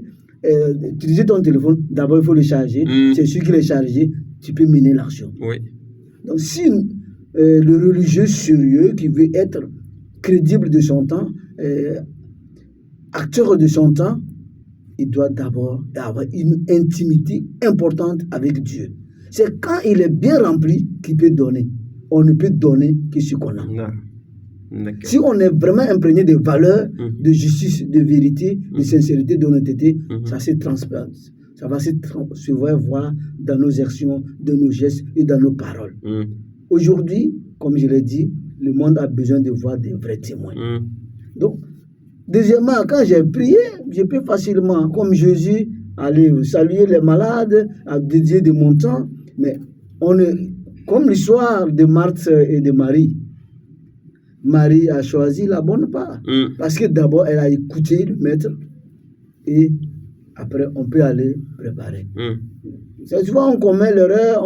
[SPEAKER 3] utiliser ton téléphone, d'abord il faut le charger. C'est celui qui l'est chargé, tu peux mener l'action.
[SPEAKER 1] Oui.
[SPEAKER 3] Donc, si le religieux sérieux qui veut être crédible de son temps, acteur de son temps, il doit d'abord avoir une intimité importante avec Dieu. C'est quand il est bien rempli qu'il peut donner. On ne peut donner que ce qu'on a.
[SPEAKER 1] Non.
[SPEAKER 3] Si on est vraiment imprégné de valeurs, de justice, de vérité, de sincérité, d'honnêteté, ça se transpasse. Ça va se voir dans nos actions, dans nos gestes et dans nos paroles. Aujourd'hui, comme je l'ai dit, le monde a besoin de voir des vrais témoins. Donc, deuxièmement, quand j'ai prié, je peux facilement, comme Jésus, aller saluer les malades, à dédier de mon temps. Mais comme l'histoire de Marthe et de Marie, Marie a choisi la bonne part. Parce que d'abord, elle a écouté le maître et après, on peut aller préparer. C'est souvent on commet l'erreur,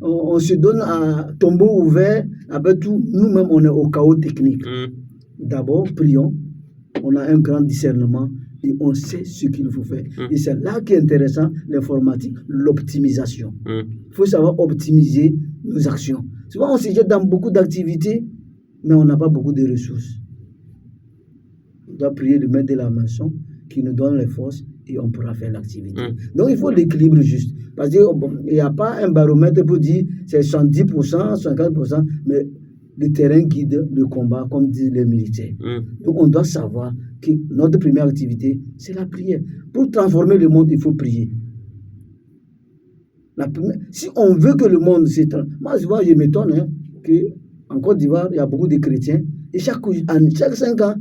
[SPEAKER 3] on se donne à tombeau ouvert. Après tout, nous-mêmes, on est au chaos technique. D'abord, prions. On a un grand discernement et on sait ce qu'il faut faire. Et c'est là qui est intéressant, l'informatique, l'optimisation. Il faut savoir optimiser nos actions. Souvent, on se jette dans beaucoup d'activités, mais on n'a pas beaucoup de ressources. On doit prier le maître de la maison qui nous donne les forces et on pourra faire l'activité. Donc, il faut l'équilibre juste. Parce qu'il n'y a pas un baromètre pour dire c'est 70%, 50%, mais le terrain guide le combat, comme disent les militaires. Donc, on doit savoir que notre première activité, c'est la prière. Pour transformer le monde, il faut prier. Si on veut que le monde se transforme, moi, souvent, je m'étonne qu'en Côte d'Ivoire, il y a beaucoup de chrétiens, et chaque 5 ans,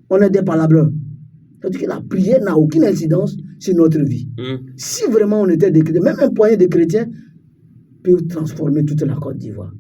[SPEAKER 3] on est des palabreurs. C'est-à-dire que la prière n'a aucune incidence sur notre vie. Si vraiment on était des chrétiens, même un poignet de chrétiens peut transformer toute la Côte d'Ivoire.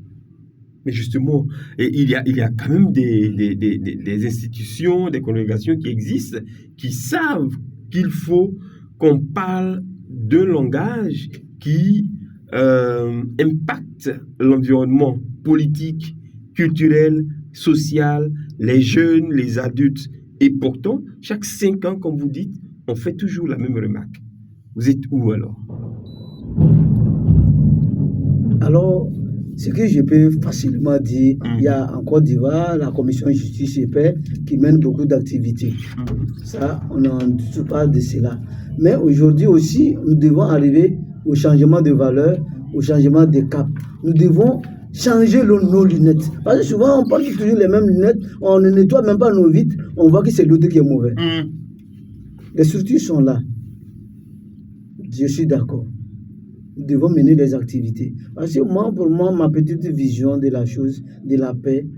[SPEAKER 1] Mais justement, il y a quand même des institutions, des congrégations qui existent, qui savent qu'il faut qu'on parle d'un langage qui impacte l'environnement politique, culturel, social, les jeunes, les adultes. Et pourtant, chaque 5 ans, comme vous dites, on fait toujours la même remarque. Vous êtes où alors?
[SPEAKER 3] Alors, ce que je peux facilement dire, il y a en Côte d'Ivoire la commission justice et paix qui mène beaucoup d'activités. Ça, on n'en doute pas de cela. Mais aujourd'hui aussi, nous devons arriver au changement de valeur, au changement de cap. Nous devons changer nos lunettes. Parce que souvent, on porte toujours les mêmes lunettes, on ne nettoie même pas nos vitres, on voit que c'est l'autre qui est mauvais. Les structures sont là. Je suis d'accord. Nous devons mener des activités. Parce que pour moi, ma petite vision de la chose, de la paix,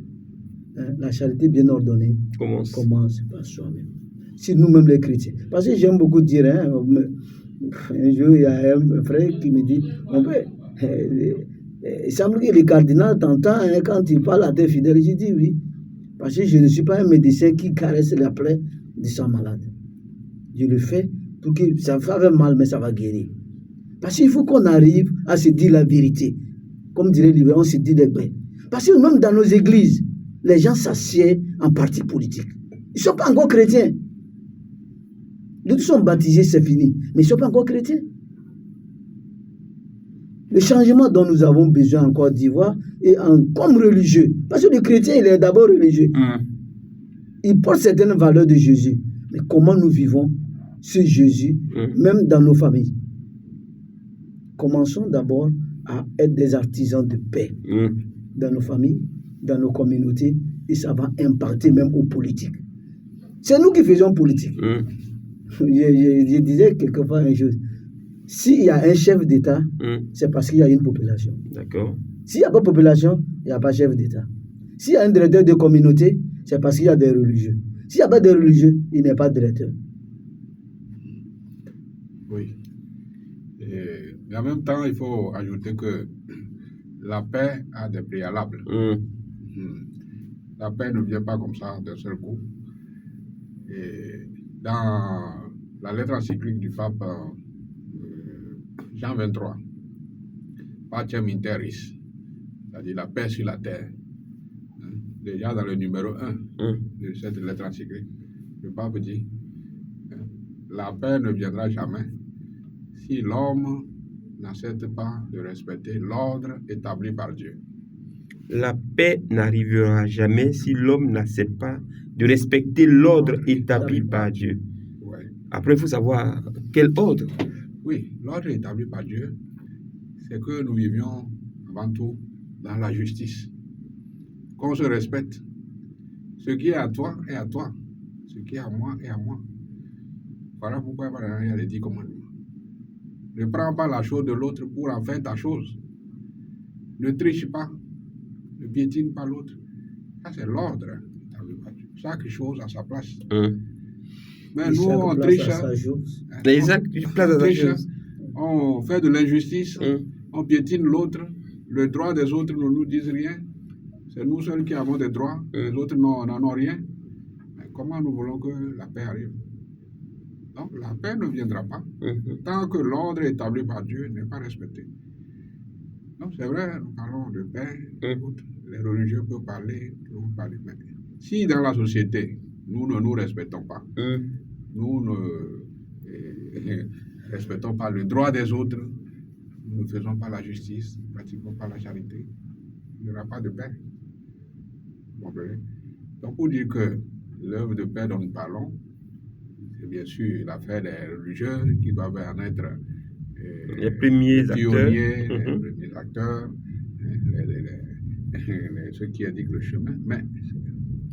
[SPEAKER 3] la charité bien ordonnée, commence par soi-même. Si nous-mêmes les chrétiens. Parce que j'aime beaucoup dire, un jour, il y a un frère qui me dit, il semble que le cardinal t'entend quand il parle à tes fidèles. Je dis oui. Parce que je ne suis pas un médecin qui caresse la plaie de son malade. Je le fais pour que ça va mal, mais ça va guérir. Parce qu'il faut qu'on arrive à se dire la vérité. Comme dirait le livre, on se dit des bêtes. Parce que même dans nos églises, les gens s'assiedent en parti politique. Ils ne sont pas encore chrétiens. D'autres sont baptisés, c'est fini. Mais ils ne sont pas encore chrétiens. Le changement dont nous avons besoin en Côte d'Ivoire est comme religieux. Parce que le chrétien, il est d'abord religieux. Il porte certaines valeurs de Jésus. Mais comment nous vivons ce Jésus, même dans nos familles? Commençons d'abord à être des artisans de paix dans nos familles, dans nos communautés et ça va impacter même aux politiques. C'est nous qui faisons politique. Je disais quelquefois une chose. S'il y a un chef d'État, c'est parce qu'il y a une population.
[SPEAKER 1] D'accord.
[SPEAKER 3] S'il n'y a pas de population, il n'y a pas de chef d'État. S'il y a un directeur de communauté, c'est parce qu'il y a des religieux. S'il n'y a pas de religieux, il n'est pas directeur.
[SPEAKER 2] Oui. Mais en même temps, il faut ajouter que la paix a des préalables. La paix ne vient pas comme ça d'un seul coup. Et dans la lettre encyclique du pape Jean 23, Pacem in terris, c'est-à-dire la paix sur la terre. Déjà dans le numéro 1 de cette lettre encyclique, le pape dit la paix ne viendra jamais si l'homme n'accepte pas de respecter l'ordre établi par Dieu.
[SPEAKER 1] La paix n'arrivera jamais si l'homme n'accepte pas de respecter l'ordre établi par Dieu.
[SPEAKER 2] Ouais.
[SPEAKER 1] Après, il faut savoir quel ordre.
[SPEAKER 2] Oui, l'ordre établi par Dieu, c'est que nous vivions avant tout dans la justice. Qu'on se respecte. Ce qui est à toi est à toi. Ce qui est à moi est à moi. Voilà pourquoi il y a les 10 commandements. Ne prends pas la chose de l'autre pour en faire ta chose. Ne triche pas. Ne piétine pas l'autre. Ça, c'est l'ordre établi par Dieu. Chaque chose à sa place. Mais nous, on triche. On fait de l'injustice. On piétine l'autre. Le droit des autres ne nous disent rien. C'est nous seuls qui avons des droits. Les autres n'en ont rien. Mais comment nous voulons que la paix arrive? Donc, la paix ne viendra pas tant que l'ordre établi par Dieu n'est pas respecté. Donc, c'est vrai, nous parlons de paix. Les religieux peuvent parler, mais si dans la société, nous ne nous respectons pas, nous ne respectons pas le droit des autres, nous ne faisons pas la justice, ne pratiquons pas la charité, il n'y aura pas de paix. Vous comprenez? Donc, pour dire que l'œuvre de paix dont nous parlons, c'est bien sûr l'affaire des religieux qui doivent en être
[SPEAKER 1] les premiers
[SPEAKER 2] pionniers, les premiers acteurs, ceux qui indiquent le chemin. Mais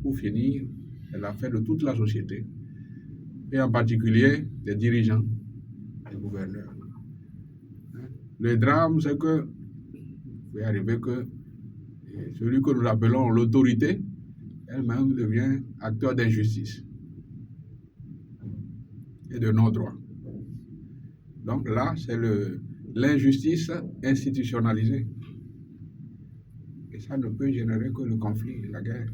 [SPEAKER 2] pour finir, c'est l'affaire de toute la société, et en particulier des dirigeants, des gouverneurs. Le drame, c'est que il peut arriver que celui que nous appelons l'autorité, elle-même devient acteur d'injustice et de non-droit. Donc là, c'est l'injustice institutionnalisée. Et ça ne peut générer que le conflit, la guerre.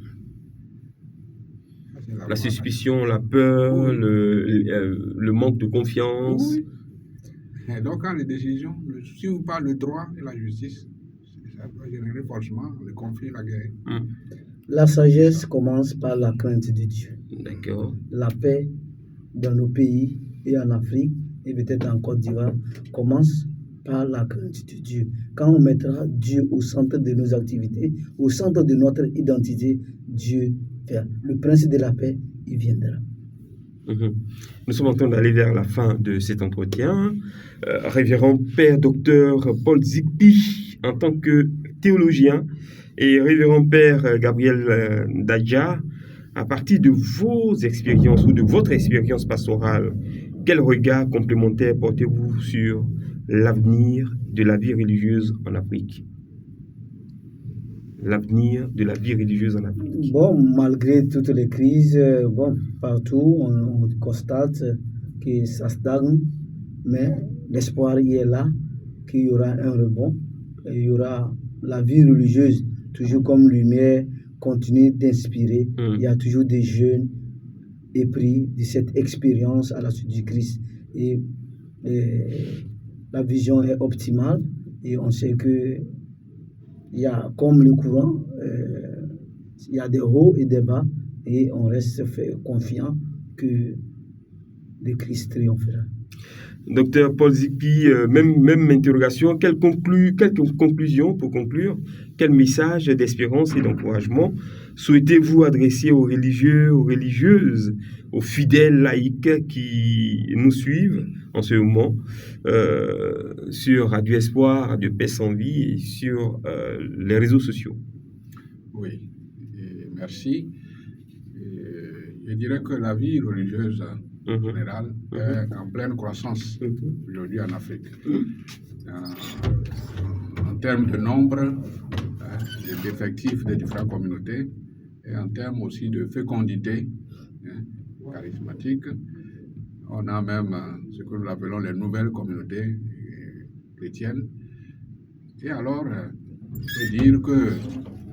[SPEAKER 2] Ça,
[SPEAKER 1] la suspicion, la peur, le manque de confiance.
[SPEAKER 2] Oui. Et donc, quand les décisions ne suivent pas le droit et la justice, ça peut générer forcément le conflit, la guerre.
[SPEAKER 3] La sagesse commence par la crainte de Dieu.
[SPEAKER 1] D'accord.
[SPEAKER 3] La paix dans nos pays et en Afrique, et peut-être en Côte d'Ivoire, commence par la crainte de Dieu. Quand on mettra Dieu au centre de nos activités, au centre de notre identité, Dieu fait. Le prince de la paix, il viendra.
[SPEAKER 1] Nous sommes en train d'aller vers la fin de cet entretien. Révérend Père Docteur Paul Zikpi, en tant que théologien, et Révérend Père Gabriel Dadja, à partir de vos expériences ou de votre expérience pastorale, quel regard complémentaire portez-vous sur l'avenir de la vie religieuse en Afrique? L'avenir de la vie religieuse en Afrique.
[SPEAKER 3] Bon, malgré toutes les crises, partout, on constate que ça stagne, mais l'espoir y est là, qu'il y aura un rebond, et il y aura la vie religieuse, toujours comme lumière, continue d'inspirer. Il y a toujours des jeunes épris de cette expérience à la suite du Christ. Et la vision est optimale, et on sait que il y a comme le courant, il y a des hauts et des bas, et on reste confiant que le Christ triomphera.
[SPEAKER 1] Docteur Paul Zikpi, même interrogation, quelle conclusion pour conclure, quel message d'espérance et d'encouragement souhaitez-vous adresser aux religieux, aux religieuses, aux fidèles laïcs qui nous suivent en ce moment sur Radio Espoir, Radio Paix sans vie et sur les réseaux sociaux?
[SPEAKER 2] Oui, et merci. Je dirais que la vie religieuse en général est en pleine croissance aujourd'hui en Afrique. En termes de nombre, d'effectifs des différentes communautés et en termes aussi de fécondité charismatique. On a même ce que nous appelons les nouvelles communautés chrétiennes. Et alors, je veux dire que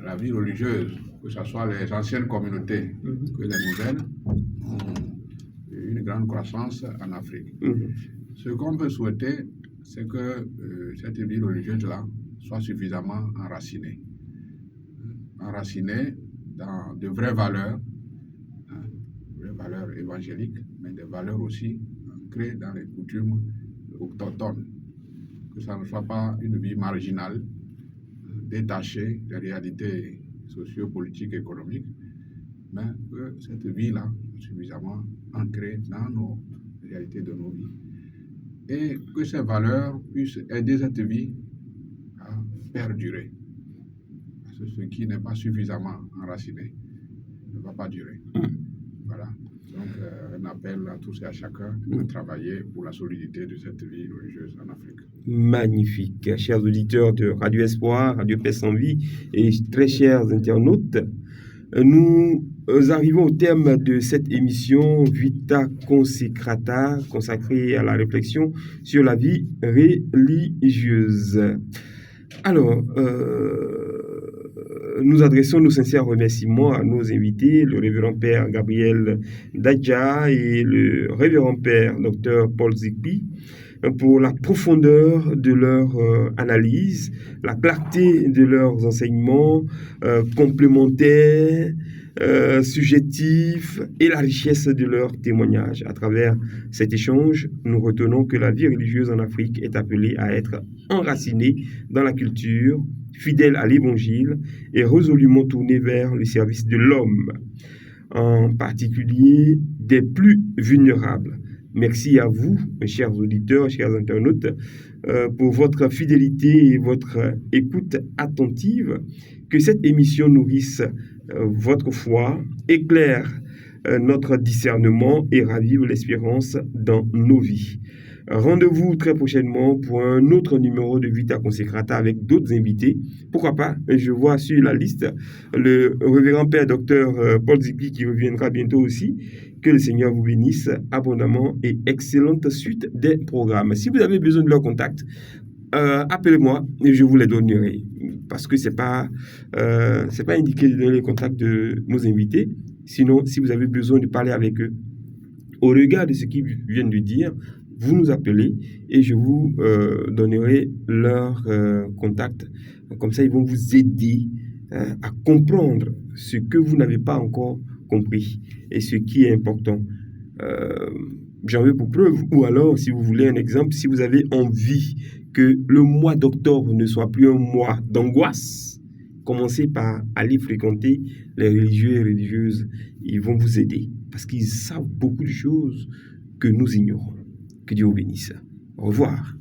[SPEAKER 2] la vie religieuse, que ce soit les anciennes communautés que les nouvelles, ont une grande croissance en Afrique. Ce qu'on peut souhaiter, c'est que cette vie religieuse-là soit suffisamment enracinée. Enracinée dans de vraies valeurs évangéliques, mais des valeurs aussi ancrées dans les coutumes autochtones. Que ça ne soit pas une vie marginale, détachée des réalités socio-politiques et économiques, mais que cette vie-là soit suffisamment ancrée dans nos réalités de nos vies. Et que ces valeurs puissent aider cette vie à perdurer. Parce que ce qui n'est pas suffisamment enraciné ne va pas durer. Voilà. Donc, un appel à tous et à chacun de travailler pour la solidité de cette vie religieuse en Afrique.
[SPEAKER 1] Magnifique. Chers auditeurs de Radio Espoir, Radio Paix sans vie et très chers internautes, nous arrivons au terme de cette émission Vita Consecrata, consacrée à la réflexion sur la vie religieuse. Alors, nous adressons nos sincères remerciements à nos invités, le révérend père Gabriel Dadja et le révérend père Dr Paul Zikpi, pour la profondeur de leur analyse, la clarté de leurs enseignements complémentaires, subjectifs et la richesse de leurs témoignages. À travers cet échange, nous retenons que la vie religieuse en Afrique est appelée à être enracinée dans la culture, fidèle à l'Évangile et résolument tournée vers le service de l'homme, en particulier des plus vulnérables. Merci à vous, mes chers auditeurs, chers internautes, pour votre fidélité et votre écoute attentive. Que cette émission nourrisse votre foi, éclaire notre discernement et ravive l'espérance dans nos vies. Rendez-vous très prochainement pour un autre numéro de Vita Consecrata avec d'autres invités. Pourquoi pas, je vois sur la liste le révérend père docteur Paul Zikpi qui reviendra bientôt aussi. Que le Seigneur vous bénisse abondamment et excellente suite des programmes. Si vous avez besoin de leur contact, appelez-moi et je vous les donnerai. Parce que c'est pas indiqué de donner les contacts de nos invités. Sinon, si vous avez besoin de parler avec eux, au regard de ce qu'ils viennent de dire, vous nous appelez et je vous donnerai leur contact. Comme ça, ils vont vous aider à comprendre ce que vous n'avez pas encore compris et ce qui est important. J'en veux pour preuve, ou alors, si vous voulez un exemple, si vous avez envie que le mois d'octobre ne soit plus un mois d'angoisse, commencez par aller fréquenter les religieux et religieuses. Ils vont vous aider parce qu'ils savent beaucoup de choses que nous ignorons. Que Dieu vous bénisse. Au revoir.